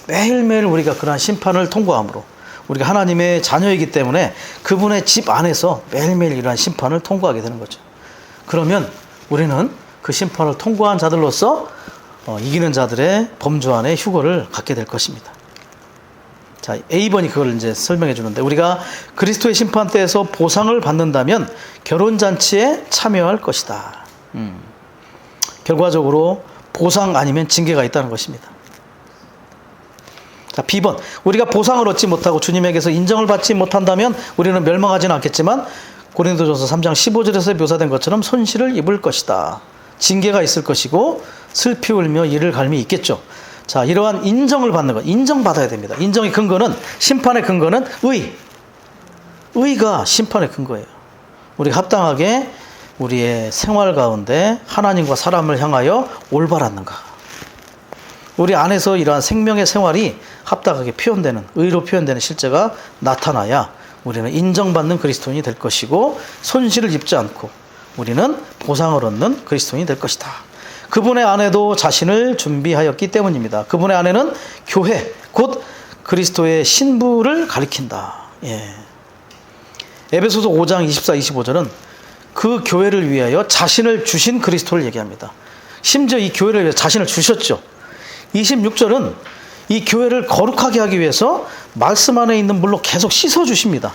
매일매일 우리가 그러한 심판을 통과함으로 우리가 하나님의 자녀이기 때문에 그분의 집 안에서 매일매일 이러한 심판을 통과하게 되는 거죠. 그러면 우리는 그 심판을 통과한 자들로서 이기는 자들의 범주 안에 휴거를 갖게 될 것입니다. 자, A번이 그걸 이제 설명해 주는데, 우리가 그리스도의 심판대에서 보상을 받는다면 결혼잔치에 참여할 것이다. 결과적으로 보상 아니면 징계가 있다는 것입니다. 자, B번, 우리가 보상을 얻지 못하고 주님에게서 인정을 받지 못한다면 우리는 멸망하지는 않겠지만 고린도전서 3장 15절에서 묘사된 것처럼 손실을 입을 것이다. 징계가 있을 것이고 슬피 울며 이를 갈미 있겠죠. 자, 이러한 인정을 받는 것, 인정받아야 됩니다. 인정의 근거는, 심판의 근거는 의가 심판의 근거예요. 우리가 합당하게 우리의 생활 가운데 하나님과 사람을 향하여 올바랐는가, 우리 안에서 이러한 생명의 생활이 합당하게 표현되는, 의로 표현되는 실제가 나타나야 우리는 인정받는 그리스도인이 될 것이고 손실을 입지 않고 우리는 보상을 얻는 그리스도인이 될 것이다. 그분의 아내도 자신을 준비하였기 때문입니다. 그분의 아내는 교회, 곧 그리스도의 신부를 가리킨다. 예. 에베소서 5장 24, 25절은 그 교회를 위하여 자신을 주신 그리스도를 얘기합니다. 심지어 이 교회를 위해 자신을 주셨죠. 26절은 이 교회를 거룩하게 하기 위해서 말씀 안에 있는 물로 계속 씻어주십니다.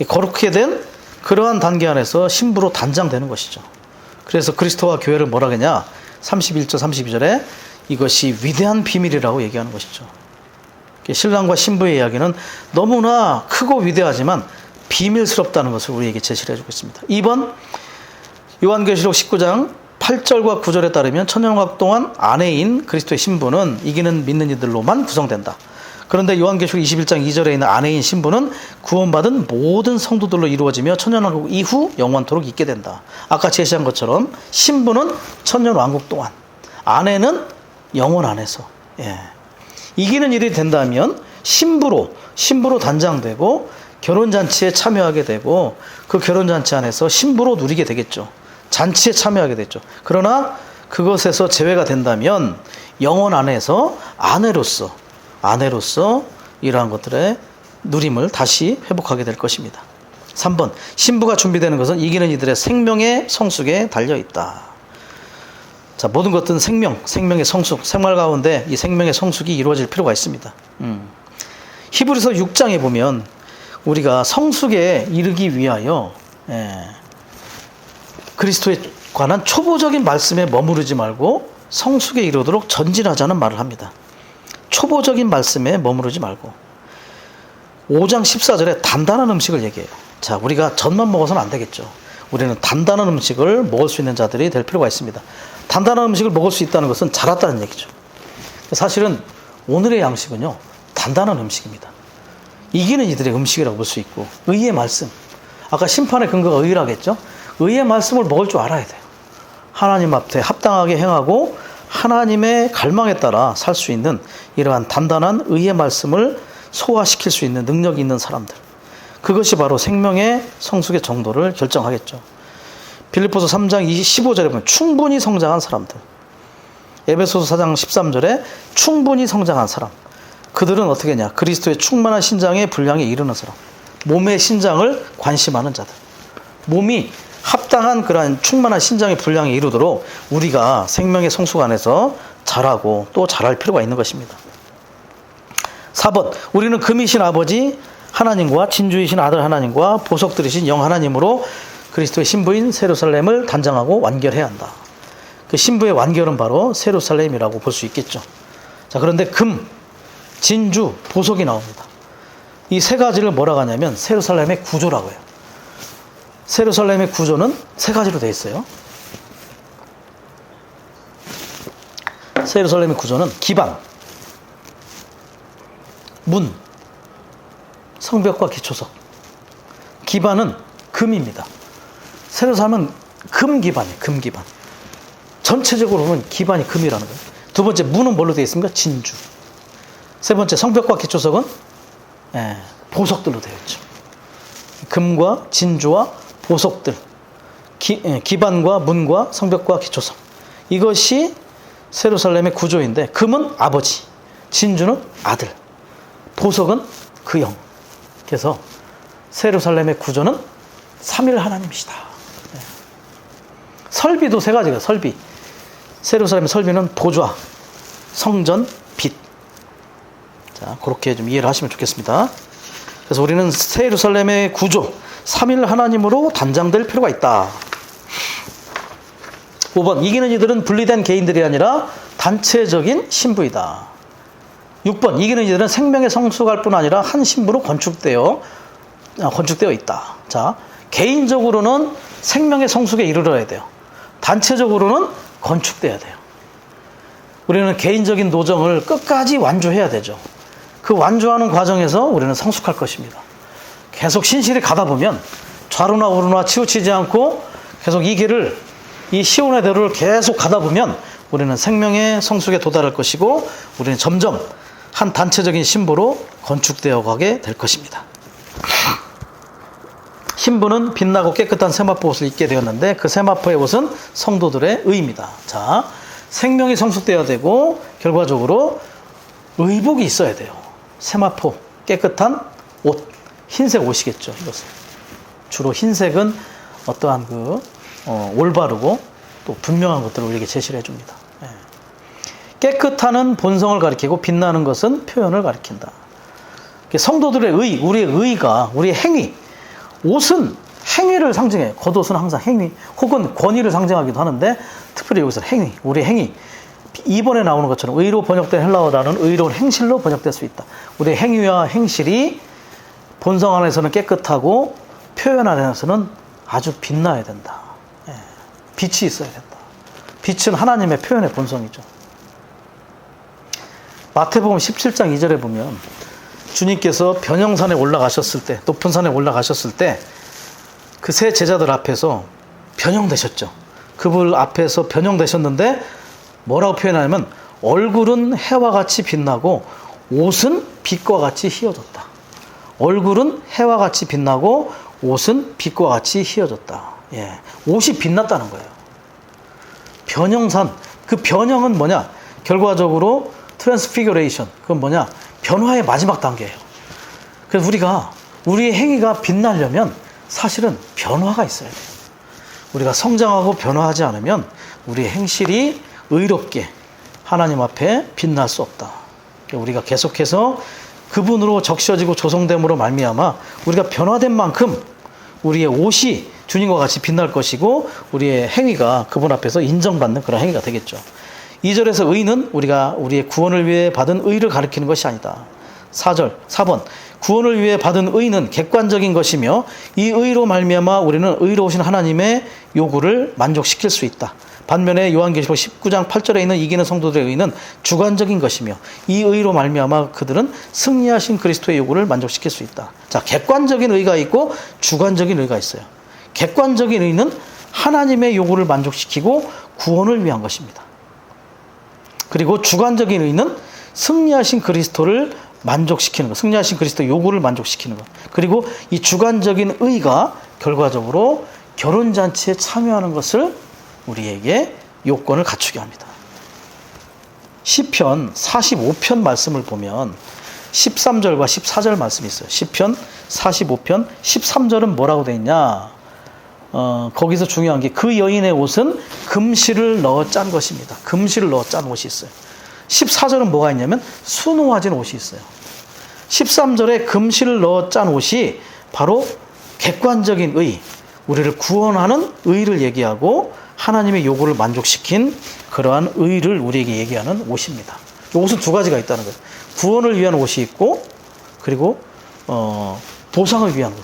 거룩하게 된 그러한 단계 안에서 신부로 단장되는 것이죠. 그래서 그리스도와 교회를 뭐라 하냐, 31절 32절에 이것이 위대한 비밀이라고 얘기하는 것이죠. 신랑과 신부의 이야기는 너무나 크고 위대하지만 비밀스럽다는 것을 우리에게 제시를 해주고 있습니다. 2번, 요한계시록 19장 8절과 9절에 따르면 천년왕국 동안 아내인 그리스도의 신부는 이기는 믿는 이들로만 구성된다. 그런데 요한계시록 21장 2절에 있는 아내인 신부는 구원받은 모든 성도들로 이루어지며 천년왕국 이후 영원토록 있게 된다. 아까 제시한 것처럼 신부는 천년왕국 동안, 아내는 영원 안에서, 예. 이기는 일이 된다면 신부로 단장되고 결혼잔치에 참여하게 되고 그 결혼잔치 안에서 신부로 누리게 되겠죠. 잔치에 참여하게 됐죠. 그러나 그것에서 제외가 된다면 영원 안에서 아내로서 이러한 것들의 누림을 다시 회복하게 될 것입니다. 3번, 신부가 준비되는 것은 이기는 이들의 생명의 성숙에 달려있다. 자, 모든 것은 생명의 성숙, 생활 가운데 이 생명의 성숙이 이루어질 필요가 있습니다. 히브리서 6장에 보면 우리가 성숙에 이르기 위하여 그리스도에 관한 초보적인 말씀에 머무르지 말고 성숙에 이르도록 전진하자는 말을 합니다. 초보적인 말씀에 머무르지 말고 5장 14절에 단단한 음식을 얘기해요. 자, 우리가 젖만 먹어서는 안 되겠죠. 우리는 단단한 음식을 먹을 수 있는 자들이 될 필요가 있습니다. 단단한 음식을 먹을 수 있다는 것은 자랐다는 얘기죠. 사실은 오늘의 양식은요, 단단한 음식입니다. 이기는 이들의 음식이라고 볼 수 있고, 의의 말씀. 아까 심판의 근거가 의라겠죠? 의의 말씀을 먹을 줄 알아야 돼요. 하나님 앞에 합당하게 행하고 하나님의 갈망에 따라 살 수 있는 이러한 단단한 의의 말씀을 소화시킬 수 있는 능력이 있는 사람들. 그것이 바로 생명의 성숙의 정도를 결정하겠죠. 빌립보서 3장 15절에 보면 충분히 성장한 사람들. 에베소서 4장 13절에 충분히 성장한 사람. 그들은 어떻게 하냐? 그리스도의 충만한 신장의 분량에 이르는 사람. 몸의 신장을 관심하는 자들. 몸이 합당한 그러한 충만한 신장의 분량에 이르도록 우리가 생명의 성숙 안에서 자라고 또 자랄 필요가 있는 것입니다. 4번, 우리는 금이신 아버지 하나님과 진주이신 아들 하나님과 보석들이신 영 하나님으로 그리스도의 신부인 세루살렘을 단장하고 완결해야 한다. 그 신부의 완결은 바로 세루살렘이라고 볼 수 있겠죠. 자, 그런데 금, 진주, 보석이 나옵니다. 이 세 가지를 뭐라고 하냐면 세루살렘의 구조라고 해요. 세루살렘의 구조는 세 가지로 되어 있어요. 세루살렘의 구조는 기반, 문, 성벽과 기초석. 기반은 금입니다. 세루살렘은 금 기반이에요. 금 기반. 전체적으로 보면 기반이 금이라는 거예요. 두 번째, 문은 뭘로 되어 있습니까? 진주. 세 번째, 성벽과 기초석은 보석들로 되어 있죠. 금과 진주와 보석들, 기반과 문과 성벽과 기초석. 이것이 세루살렘의 구조인데, 금은 아버지, 진주는 아들, 보석은 그 영. 그래서 세루살렘의 구조는 삼일 하나님이시다. 설비도 세 가지가 설비. 세루살렘의 설비는 보좌, 성전, 빛. 자, 그렇게 좀 이해를 하시면 좋겠습니다. 그래서 우리는 세루살렘의 구조, 삼일 하나님으로 단장될 필요가 있다. 5번, 이기는 이들은 분리된 개인들이 아니라 단체적인 신부이다. 6번, 이기는 이들은 생명의 성숙할 뿐 아니라 한 신부로 건축되어 있다. 자, 개인적으로는 생명의 성숙에 이르러야 돼요. 단체적으로는 건축돼야 돼요. 우리는 개인적인 노정을 끝까지 완주해야 되죠. 그 완주하는 과정에서 우리는 성숙할 것입니다. 계속 신실히 가다 보면 좌로나 우로나 치우치지 않고 계속 이 시온의 대로를 계속 가다 보면 우리는 생명의 성숙에 도달할 것이고 우리는 점점 한 단체적인 신부로 건축되어 가게 될 것입니다. 신부는 빛나고 깨끗한 세마포 옷을 입게 되었는데 그 세마포의 옷은 성도들의 의입니다. 자, 생명이 성숙되어야 되고 결과적으로 의복이 있어야 돼요. 세마포, 깨끗한 옷, 흰색 옷이겠죠. 이것은 주로 흰색은 어떠한 올바르고 또 분명한 것들을 우리에게 제시를 해줍니다. 깨끗하는 본성을 가리키고 빛나는 것은 표현을 가리킨다. 성도들의 의, 우리의 의가, 우리의 행위, 옷은 행위를 상징해요. 겉옷은 항상 행위 혹은 권위를 상징하기도 하는데 특별히 여기서 행위, 우리의 행위. 2번에 나오는 것처럼 의로 번역된 헬라어 단어는 의로운 행실로 번역될 수 있다. 우리의 행위와 행실이 본성 안에서는 깨끗하고 표현 안에서는 아주 빛나야 된다. 빛이 있어야 된다. 빛은 하나님의 표현의 본성이죠. 마태복음 17장 2절에 보면 주님께서 변형산에 올라가셨을 때, 높은 산에 올라가셨을 때 그 세 제자들 앞에서 변형되셨죠. 그분 앞에서 변형되셨는데 뭐라고 표현하냐면 얼굴은 해와 같이 빛나고 옷은 빛과 같이 휘어졌다. 얼굴은 해와 같이 빛나고 옷은 빛과 같이 휘어졌다. 옷이 빛났다는 거예요. 변형산, 그 변형은 뭐냐? 결과적으로 트랜스피규레이션, 그건 뭐냐? 변화의 마지막 단계예요. 그래서 우리의 행위가 빛나려면 사실은 변화가 있어야 돼요. 우리가 성장하고 변화하지 않으면 우리의 행실이 의롭게 하나님 앞에 빛날 수 없다. 우리가 계속해서 그분으로 적셔지고 조성됨으로 말미암아 우리가 변화된 만큼 우리의 옷이 주님과 같이 빛날 것이고 우리의 행위가 그분 앞에서 인정받는 그런 행위가 되겠죠. 2절에서 의는 우리가 우리의 구원을 위해 받은 의를 가리키는 것이 아니다. 4번 구원을 위해 받은 의는 객관적인 것이며 이 의로 말미암아 우리는 의로우신 하나님의 요구를 만족시킬 수 있다. 반면에 요한계시록 19장 8절에 있는 이기는 성도들의 의는 주관적인 것이며 이 의로 말미암아 그들은 승리하신 그리스도의 요구를 만족시킬 수 있다. 자, 객관적인 의가 있고 주관적인 의가 있어요. 객관적인 의는 하나님의 요구를 만족시키고 구원을 위한 것입니다. 그리고 주관적인 의는 승리하신 그리스도를 만족시키는 것, 승리하신 그리스도의 요구를 만족시키는 것. 그리고 이 주관적인 의가 결과적으로 결혼잔치에 참여하는 것을 우리에게 요건을 갖추게 합니다. 시편 45편 말씀을 보면 13절과 14절 말씀이 있어요. 시편 45편 13절은 뭐라고 되어 있냐? 거기서 중요한 게 그 여인의 옷은 금실을 넣어 짠 것입니다. 금실을 넣어 짠 옷이 있어요. 14절은 뭐가 있냐면 수놓아진 옷이 있어요. 13절에 금실을 넣어 짠 옷이 바로 객관적인 의, 우리를 구원하는 의를 얘기하고 하나님의 요구를 만족시킨 그러한 의를 우리에게 얘기하는 옷입니다. 이 옷은 두 가지가 있다는 거예요. 구원을 위한 옷이 있고 그리고 보상을 위한 것.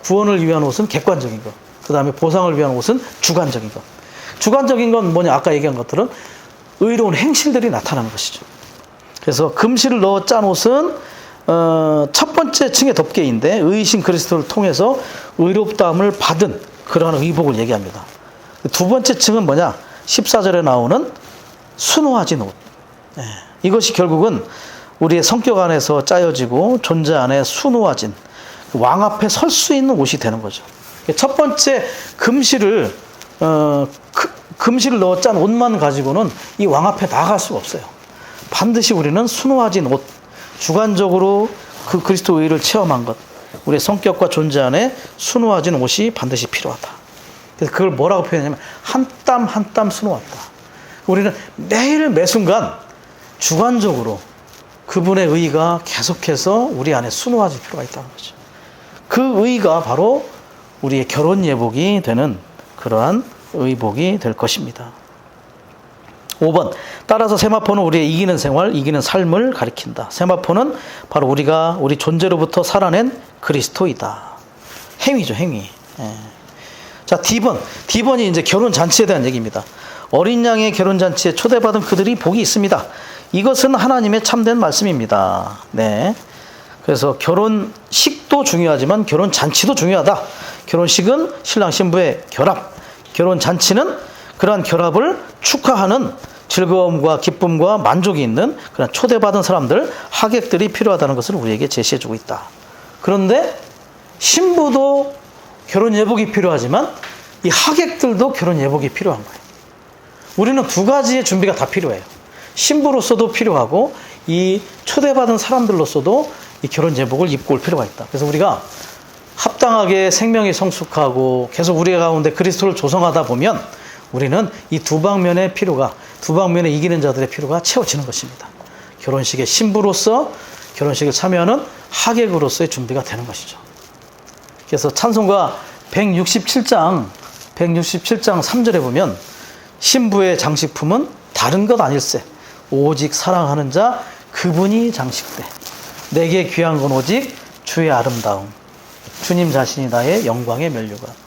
구원을 위한 옷은 객관적인 것. 그 다음에 보상을 위한 옷은 주관적인 것. 주관적인 건 뭐냐? 아까 얘기한 것들은 의로운 행실들이 나타나는 것이죠. 그래서 금실을 넣어 짠 옷은 첫 번째 층의 덮개인데 의이신 그리스도를 통해서 의롭다함을 받은 그러한 의복을 얘기합니다. 두 번째 층은 뭐냐? 14절에 나오는 수놓아진 옷. 이것이 결국은 우리의 성격 안에서 짜여지고 존재 안에 수놓아진 왕 앞에 설 수 있는 옷이 되는 거죠. 첫 번째 금실을 넣어 짠 옷만 가지고는 이 왕 앞에 나아갈 수가 없어요. 반드시 우리는 수놓아진 옷, 주관적으로 그 그리스도 의를 체험한 것, 우리의 성격과 존재 안에 수놓아진 옷이 반드시 필요하다. 그래서 그걸 뭐라고 표현하냐면 한 땀 한 땀 수놓았다. 우리는 매일 매순간 주관적으로 그분의 의가 계속해서 우리 안에 수놓아질 필요가 있다는 거죠. 그 의가 바로 우리의 결혼 예복이 되는 그러한 의복이 될 것입니다. 5번, 따라서 세마포는 우리의 이기는 생활, 이기는 삶을 가리킨다. 세마포는 바로 우리가 우리 존재로부터 살아낸 그리스도이다. 행위죠, 행위. 자, D번이 이제 결혼 잔치에 대한 얘기입니다. 어린 양의 결혼 잔치에 초대받은 그들이 복이 있습니다. 이것은 하나님의 참된 말씀입니다. 네. 그래서 결혼식도 중요하지만 결혼 잔치도 중요하다. 결혼식은 신랑 신부의 결합, 결혼 잔치는 그러한 결합을 축하하는 즐거움과 기쁨과 만족이 있는 그런 초대받은 사람들, 하객들이 필요하다는 것을 우리에게 제시해주고 있다. 그런데 신부도 결혼 예복이 필요하지만 이 하객들도 결혼 예복이 필요한 거예요. 우리는 두 가지의 준비가 다 필요해요. 신부로서도 필요하고 이 초대받은 사람들로서도 이 결혼 예복을 입고 올 필요가 있다. 그래서 우리가 합당하게 생명이 성숙하고 계속 우리 가운데 그리스도를 조성하다 보면 우리는 이 두 방면의 필요가, 두 방면의 이기는 자들의 필요가 채워지는 것입니다. 결혼식의 신부로서 결혼식을 참여하는 하객으로서의 준비가 되는 것이죠. 그래서 찬송가 167장 3절에 보면 신부의 장식품은 다른 것 아닐세 오직 사랑하는 자 그분이 장식돼 내게 귀한 건 오직 주의 아름다움 주님 자신이 나의 영광의 면류관.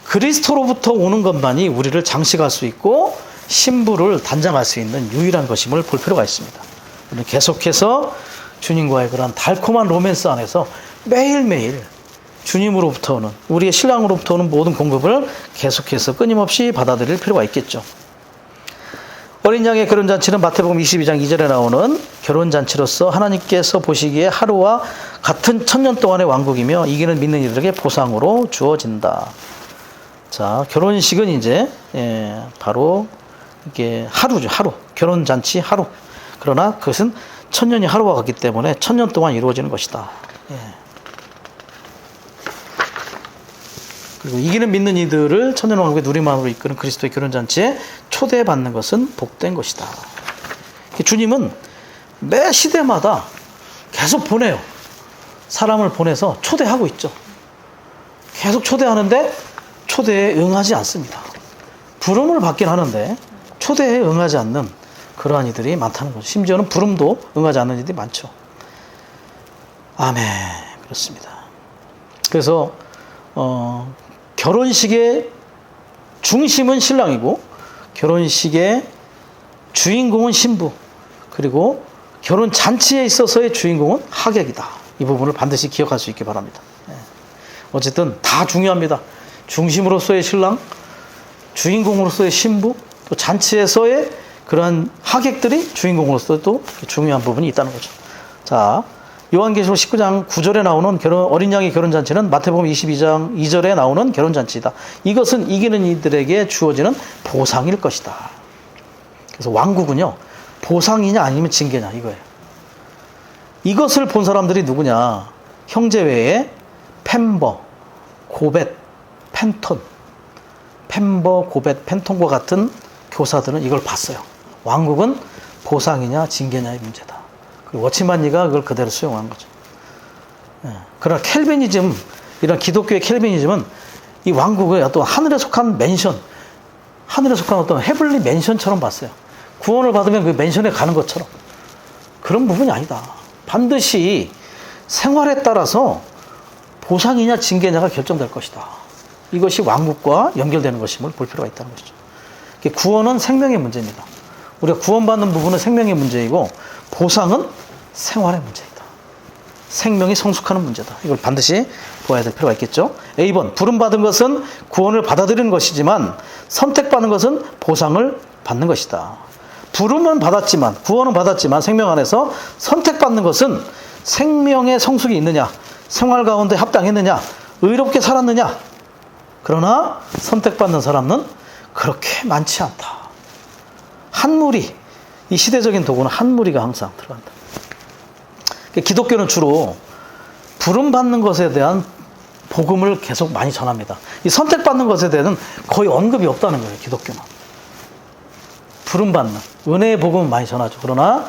그리스도로부터 오는 것만이 우리를 장식할 수 있고 신부를 단장할 수 있는 유일한 것임을 볼 필요가 있습니다. 우리는 계속해서 주님과의 그런 달콤한 로맨스 안에서 매일매일 주님으로부터 오는, 우리의 신랑으로부터 오는 모든 공급을 계속해서 끊임없이 받아들일 필요가 있겠죠. 어린 양의 결혼잔치는 마태복음 22장 2절에 나오는 결혼잔치로서 하나님께서 보시기에 하루와 같은 천년 동안의 왕국이며 이기는 믿는 이들에게 보상으로 주어진다. 자, 결혼식은 이제 바로 이게 하루죠. 하루. 결혼잔치 하루. 그러나 그것은 천년이 하루와 같기 때문에 천년 동안 이루어지는 것이다. 그리고 이기는 믿는 이들을 천년왕국의 누리만으로 이끄는 그리스도의 결혼잔치에 초대받는 것은 복된 것이다. 주님은 매 시대마다 계속 보내요. 사람을 보내서 초대하고 있죠. 계속 초대하는데 초대에 응하지 않습니다. 부름을 받긴 하는데 초대에 응하지 않는 그러한 이들이 많다는 거죠. 심지어는 부름도 응하지 않는 이들이 많죠. 아멘. 그렇습니다. 그래서 결혼식의 중심은 신랑이고 결혼식의 주인공은 신부, 그리고 결혼 잔치에 있어서의 주인공은 하객이다. 이 부분을 반드시 기억할 수 있기 바랍니다. 어쨌든 다 중요합니다. 중심으로서의 신랑, 주인공으로서의 신부, 또 잔치에서의 그러한 하객들이 주인공으로서 또 중요한 부분이 있다는 거죠. 자, 요한계시록 19장 9절에 나오는 어린 양의 결혼잔치는 마태복음 22장 2절에 나오는 결혼잔치이다. 이것은 이기는 이들에게 주어지는 보상일 것이다. 그래서 왕국은요, 보상이냐 아니면 징계냐 이거예요. 이것을 본 사람들이 누구냐? 형제 외에 펜버, 고벳, 펜톤, 펜버, 고벳, 펜톤과 같은 교사들은 이걸 봤어요. 왕국은 보상이냐 징계냐의 문제다. 그리고 워치만니가 그걸 그대로 수용한 거죠. 그러나 켈비니즘, 이런 기독교의 켈비니즘은 이 왕국을 어떤 하늘에 속한 맨션, 하늘에 속한 어떤 헤블리 맨션처럼 봤어요. 구원을 받으면 그 맨션에 가는 것처럼. 그런 부분이 아니다. 반드시 생활에 따라서 보상이냐 징계냐가 결정될 것이다. 이것이 왕국과 연결되는 것임을 볼 필요가 있다는 것이죠. 구원은 생명의 문제입니다. 우리가 구원받는 부분은 생명의 문제이고 보상은 생활의 문제이다. 생명이 성숙하는 문제다. 이걸 반드시 보아야 될 필요가 있겠죠. A번, 부름받은 것은 구원을 받아들이는 것이지만 선택받는 것은 보상을 받는 것이다. 부름은 받았지만, 구원은 받았지만 생명 안에서 선택받는 것은 생명의 성숙이 있느냐, 생활 가운데 합당했느냐, 의롭게 살았느냐. 그러나 선택받는 사람은 그렇게 많지 않다. 한 무리, 이 시대적인 도구는 한 무리가 항상 들어간다. 기독교는 주로 부름받는 것에 대한 복음을 계속 많이 전합니다. 이 선택받는 것에 대해서는 거의 언급이 없다는 거예요, 기독교는. 부름받는, 은혜의 복음은 많이 전하죠. 그러나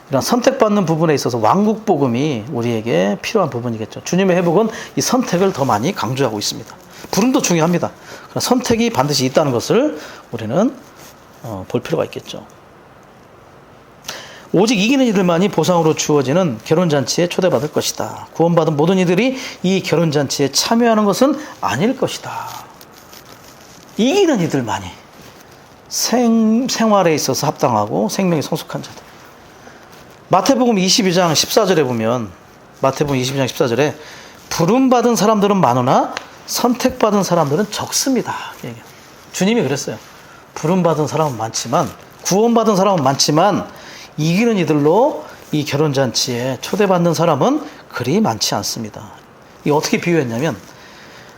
이런 선택받는 부분에 있어서 왕국 복음이 우리에게 필요한 부분이겠죠. 주님의 회복은 이 선택을 더 많이 강조하고 있습니다. 부름도 중요합니다. 그러나 선택이 반드시 있다는 것을 우리는 볼 필요가 있겠죠. 오직 이기는 이들만이 보상으로 주어지는 결혼잔치에 초대받을 것이다. 구원받은 모든 이들이 이 결혼잔치에 참여하는 것은 아닐 것이다. 이기는 이들만이 생활에 있어서 합당하고 생명이 성숙한 자들. 마태복음 22장 14절에 보면, 마태복음 22장 14절에 부름받은 사람들은 많으나 선택받은 사람들은 적습니다. 주님이 그랬어요. 부름받은 사람은 많지만, 구원받은 사람은 많지만 이기는 이들로 이 결혼잔치에 초대받는 사람은 그리 많지 않습니다. 이 어떻게 비유했냐면,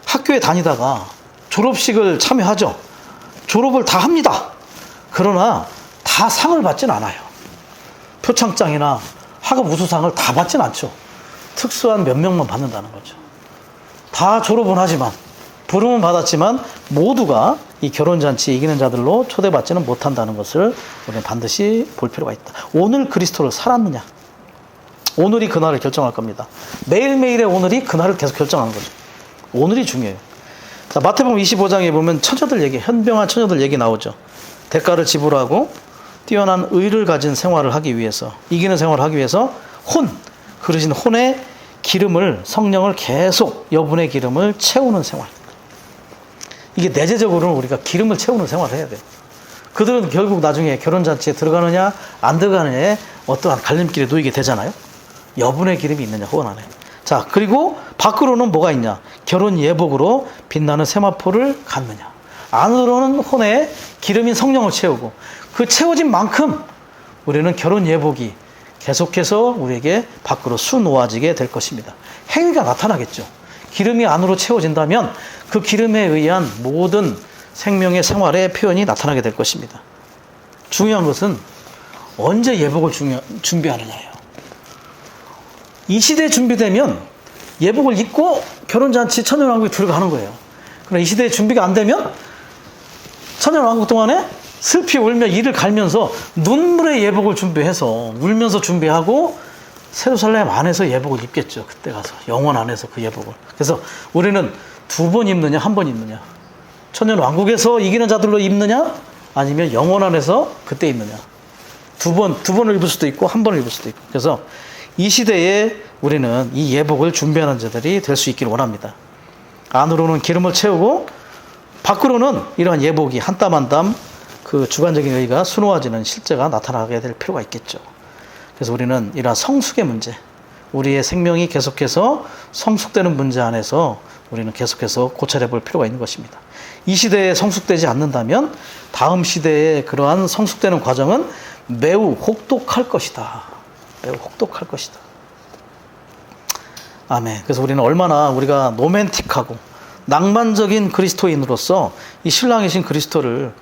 학교에 다니다가 졸업식을 참여하죠. 졸업을 다 합니다. 그러나 다 상을 받진 않아요. 표창장이나 학업 우수상을 다 받진 않죠. 특수한 몇 명만 받는다는 거죠. 다 졸업은 하지만, 부름은 받았지만 모두가 이 결혼잔치에 이기는 자들로 초대받지는 못한다는 것을 우리는 반드시 볼 필요가 있다. 오늘 그리스도를 살았느냐? 오늘이 그날을 결정할 겁니다. 매일매일의 오늘이 그날을 계속 결정하는 거죠. 오늘이 중요해요. 자, 마태복음 25장에 보면 처녀들 얘기, 현병한 처녀들 얘기 나오죠. 대가를 지불하고 뛰어난 의를 가진 생활을 하기 위해서, 이기는 생활을 하기 위해서 그러신 혼의 기름을, 성령을 계속, 여분의 기름을 채우는 생활. 이게 내재적으로는 우리가 기름을 채우는 생활을 해야 돼요. 그들은 결국 나중에 결혼잔치에 들어가느냐 안 들어가느냐에 어떠한 갈림길에 놓이게 되잖아요. 여분의 기름이 있느냐, 혼 안에. 자, 그리고 밖으로는 뭐가 있냐? 결혼 예복으로 빛나는 세마포를 갖느냐. 안으로는 혼에 기름인 성령을 채우고, 그 채워진 만큼 우리는 결혼 예복이 계속해서 우리에게 밖으로 수놓아지게 될 것입니다. 행위가 나타나겠죠. 기름이 안으로 채워진다면 그 기름에 의한 모든 생명의 생활의 표현이 나타나게 될 것입니다. 중요한 것은 언제 예복을 준비하느냐예요. 이 시대에 준비되면 예복을 입고 결혼잔치 천년왕국에 들어가는 거예요. 그러나 이 시대에 준비가 안 되면 천년왕국 동안에 슬피 울며 이를 갈면서 눈물의 예복을 준비해서 울면서 준비하고 예루살렘 안에서 예복을 입겠죠. 그때 가서 영원 안에서 그 예복을. 그래서 우리는 2번 입느냐 1번 입느냐, 천년왕국에서 이기는 자들로 입느냐 아니면 영원 안에서 그때 입느냐. 두 번을 입을 수도 있고 1번을 입을 수도 있고. 그래서 이 시대에 우리는 이 예복을 준비하는 자들이 될 수 있기를 원합니다. 안으로는 기름을 채우고 밖으로는 이러한 예복이 한 땀 한 땀 그 주관적인 의의가 수놓아지는 실제가 나타나게 될 필요가 있겠죠. 그래서 우리는 이러한 성숙의 문제, 우리의 생명이 계속해서 성숙되는 문제 안에서 우리는 계속해서 고찰해 볼 필요가 있는 것입니다. 이 시대에 성숙되지 않는다면 다음 시대에 그러한 성숙되는 과정은 매우 혹독할 것이다. 매우 혹독할 것이다. 아멘. 그래서 우리는 얼마나 우리가 로맨틱하고 낭만적인 그리스도인으로서 이 신랑이신 그리스도를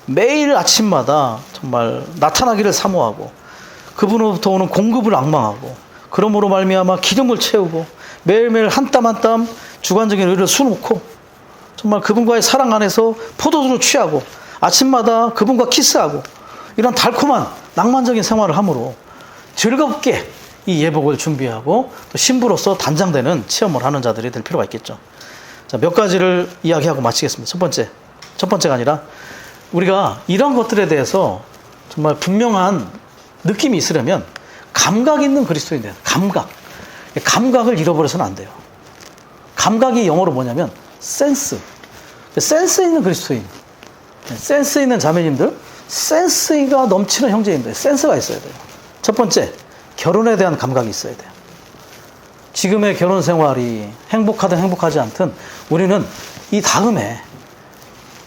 매일 아침마다 정말 나타나기를 사모하고 그분으로부터 오는 공급을 앙망하고 그러므로 말미암아 기름을 채우고 매일매일 한 땀 한 땀 주관적인 의를 수놓고 정말 그분과의 사랑 안에서 포도주를 취하고 아침마다 그분과 키스하고 이런 달콤한 낭만적인 생활을 함으로 즐겁게 이 예복을 준비하고 또 신부로서 단장되는 체험을 하는 자들이 될 필요가 있겠죠. 자, 몇 가지를 이야기하고 마치겠습니다. 첫 번째가 아니라 우리가 이런 것들에 대해서 정말 분명한 느낌이 있으려면 감각 있는 그리스도인이 돼요. 감각을 잃어버려서는 안 돼요. 감각이 영어로 뭐냐면 센스 있는 그리스도인, 센스 있는 자매님들, 센스가 넘치는 형제님들, 센스가 있어야 돼요. 첫 번째, 결혼에 대한 감각이 있어야 돼요. 지금의 결혼 생활이 행복하든 행복하지 않든 우리는 이 다음에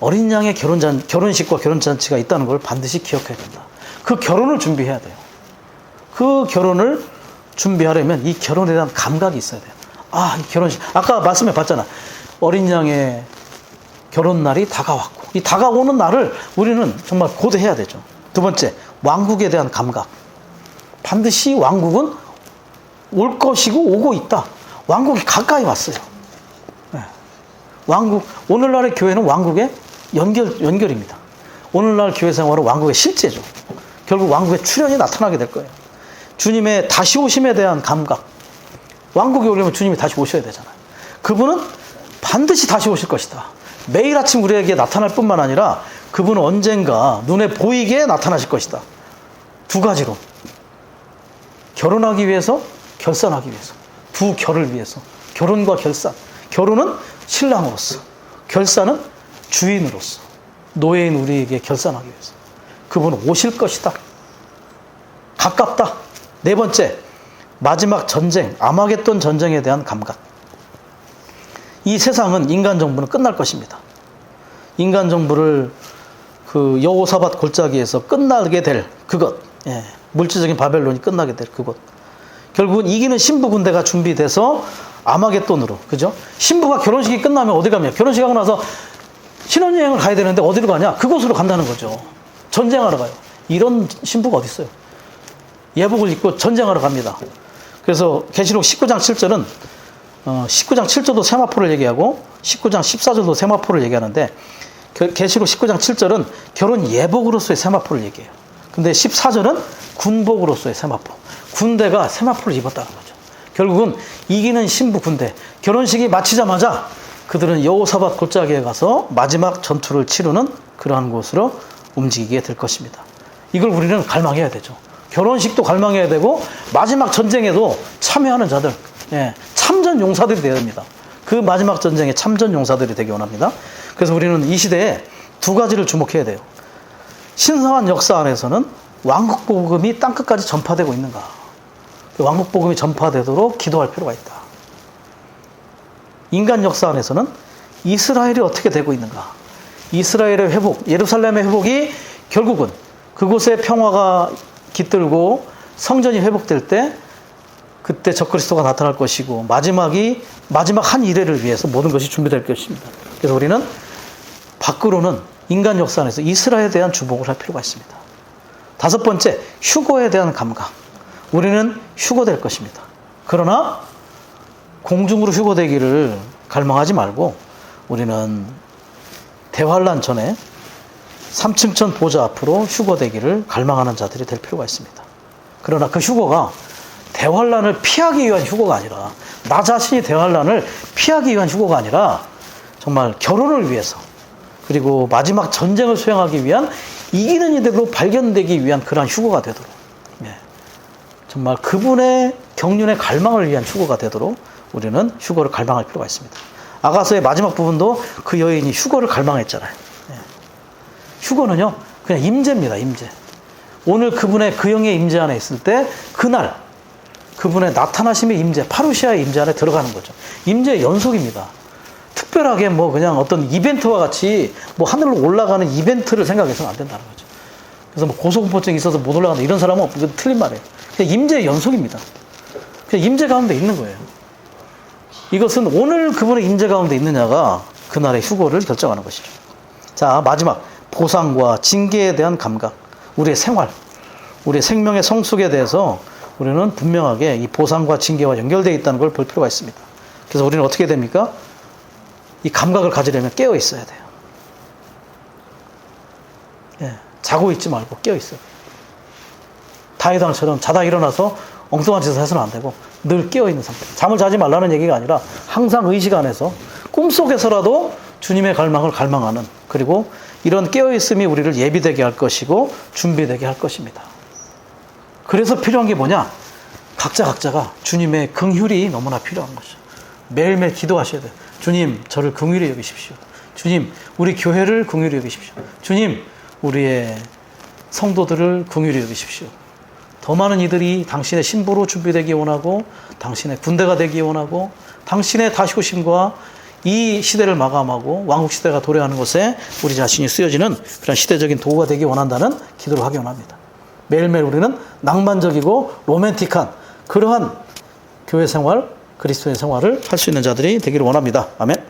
어린 양의 결혼식과 결혼잔치가 있다는 걸 반드시 기억해야 된다. 그 결혼을 준비해야 돼요. 그 결혼을 준비하려면 이 결혼에 대한 감각이 있어야 돼요. 아, 이 결혼식. 아까 말씀해 봤잖아. 어린 양의 결혼날이 다가왔고, 이 다가오는 날을 우리는 정말 고대해야 되죠. 두 번째, 왕국에 대한 감각. 반드시 왕국은 올 것이고 오고 있다. 왕국이 가까이 왔어요. 네. 오늘날의 교회는 왕국의 연결입니다. 오늘날 교회 생활은 왕국의 실제죠. 결국 왕국의 출현이 나타나게 될 거예요. 주님의 다시 오심에 대한 감각. 왕국에 오려면 주님이 다시 오셔야 되잖아요. 그분은 반드시 다시 오실 것이다. 매일 아침 우리에게 나타날 뿐만 아니라 그분은 언젠가 눈에 보이게 나타나실 것이다. 두 가지로. 결혼하기 위해서, 결산하기 위해서. 두 결을 위해서. 결혼과 결산. 결혼은 신랑으로서, 결산은 주인으로서, 노예인 우리에게 결산하기 위해서. 그분은 오실 것이다. 가깝다. 네 번째, 마지막 전쟁, 아마겟돈 전쟁에 대한 감각. 이 세상은 인간 정부는 끝날 것입니다. 인간 정부를 그 여호사밧 골짜기에서 끝나게 될 그것, 물질적인 바벨론이 끝나게 될 그것. 결국은 이기는 신부 군대가 준비돼서 아마겟돈으로, 그죠? 신부가 결혼식이 끝나면 어디 가냐? 결혼식 하고 나서 신혼여행을 가야 되는데 어디로 가냐? 그곳으로 간다는 거죠. 전쟁하러 가요. 이런 신부가 어디 있어요? 예복을 입고 전쟁하러 갑니다. 그래서 계시록 19장 7절은 19장 7절도 세마포를 얘기하고 19장 14절도 세마포를 얘기하는데 계시록 19장 7절은 결혼 예복으로서의 세마포를 얘기해요. 근데 14절은 군복으로서의 세마포. 군대가 세마포를 입었다는 거죠. 결국은 이기는 신부 군대. 결혼식이 마치자마자 그들은 여호사밧 골짜기에 가서 마지막 전투를 치르는 그러한 곳으로 움직이게 될 것입니다. 이걸 우리는 갈망해야 되죠. 결혼식도 갈망해야 되고 마지막 전쟁에도 참여하는 자들, 참전 용사들이 되어야 됩니다. 그 마지막 전쟁에 참전 용사들이 되기 원합니다. 그래서 우리는 이 시대에 두 가지를 주목해야 돼요. 신성한 역사 안에서는 왕국 복음이 땅끝까지 전파되고 있는가? 왕국 복음이 전파되도록 기도할 필요가 있다. 인간 역사 안에서는 이스라엘이 어떻게 되고 있는가? 이스라엘의 회복, 예루살렘의 회복이 결국은 그곳에 평화가 깃들고 성전이 회복될 때 그때 적그리스도가 나타날 것이고 마지막 한 이래를 위해서 모든 것이 준비될 것입니다. 그래서 우리는 밖으로는 인간 역사 안에서 이스라엘에 대한 주목을 할 필요가 있습니다. 다섯 번째, 휴거에 대한 감각. 우리는 휴거될 것입니다. 그러나 공중으로 휴거되기를 갈망하지 말고 우리는 대환란 전에 삼층천 보좌 앞으로 휴거되기를 갈망하는 자들이 될 필요가 있습니다. 그러나 그 휴거가 대환란을 피하기 위한 휴거가 아니라, 나 자신이 대환란을 피하기 위한 휴거가 아니라 정말 결혼을 위해서, 그리고 마지막 전쟁을 수행하기 위한 이기는 이들로 발견되기 위한 그러한 휴거가 되도록, 정말 그분의 경륜의 갈망을 위한 휴거가 되도록 우리는 휴거를 갈망할 필요가 있습니다. 아가서의 마지막 부분도 그 여인이 휴거를 갈망했잖아요. 휴거는요, 그냥 임재입니다. 임재. 오늘 그분의 그 영의 임재 안에 있을 때 그날 그분의 나타나심의 임재, 파루시아의 임재 안에 들어가는 거죠. 임재의 연속입니다. 특별하게 뭐 그냥 어떤 이벤트와 같이 뭐 하늘로 올라가는 이벤트를 생각해서는 안 된다는 거죠. 그래서 뭐 고소공포증이 있어서 못 올라간다 이런 사람은 없고, 틀린 말이에요. 그냥 임재의 연속입니다. 그냥 임재 가운데 있는 거예요. 이것은 오늘 그분의 임재 가운데 있느냐가 그날의 휴거를 결정하는 것이죠. 자, 마지막 보상과 징계에 대한 감각, 우리의 생활, 우리의 생명의 성숙에 대해서 우리는 분명하게 이 보상과 징계와 연결되어 있다는 걸 볼 필요가 있습니다. 그래서 우리는 어떻게 됩니까? 이 감각을 가지려면 깨어 있어야 돼요. 자고 있지 말고 깨어 있어요. 다윗왕처럼 자다 일어나서 엉뚱한 짓을 해서는 안 되고 늘 깨어 있는 상태. 잠을 자지 말라는 얘기가 아니라 항상 의식 안에서 꿈속에서라도 주님의 갈망을 갈망하는, 그리고 이런 깨어있음이 우리를 예비되게 할 것이고 준비되게 할 것입니다. 그래서 필요한 게 뭐냐? 각자가 주님의 긍휼이 너무나 필요한 것이죠. 매일매일 기도하셔야 돼요. 주님, 저를 긍휼히 여기십시오. 주님, 우리 교회를 긍휼히 여기십시오. 주님, 우리의 성도들을 긍휼히 여기십시오. 더 많은 이들이 당신의 신부로 준비되기 원하고, 당신의 군대가 되기 원하고, 당신의 다시오심과 이 시대를 마감하고 왕국 시대가 도래하는 것에 우리 자신이 쓰여지는 그런 시대적인 도구가 되기 원한다는 기도를 하기 원합니다. 매일매일 우리는 낭만적이고 로맨틱한 그러한 교회 생활, 그리스도의 생활을 할 수 있는 자들이 되기를 원합니다. 아멘.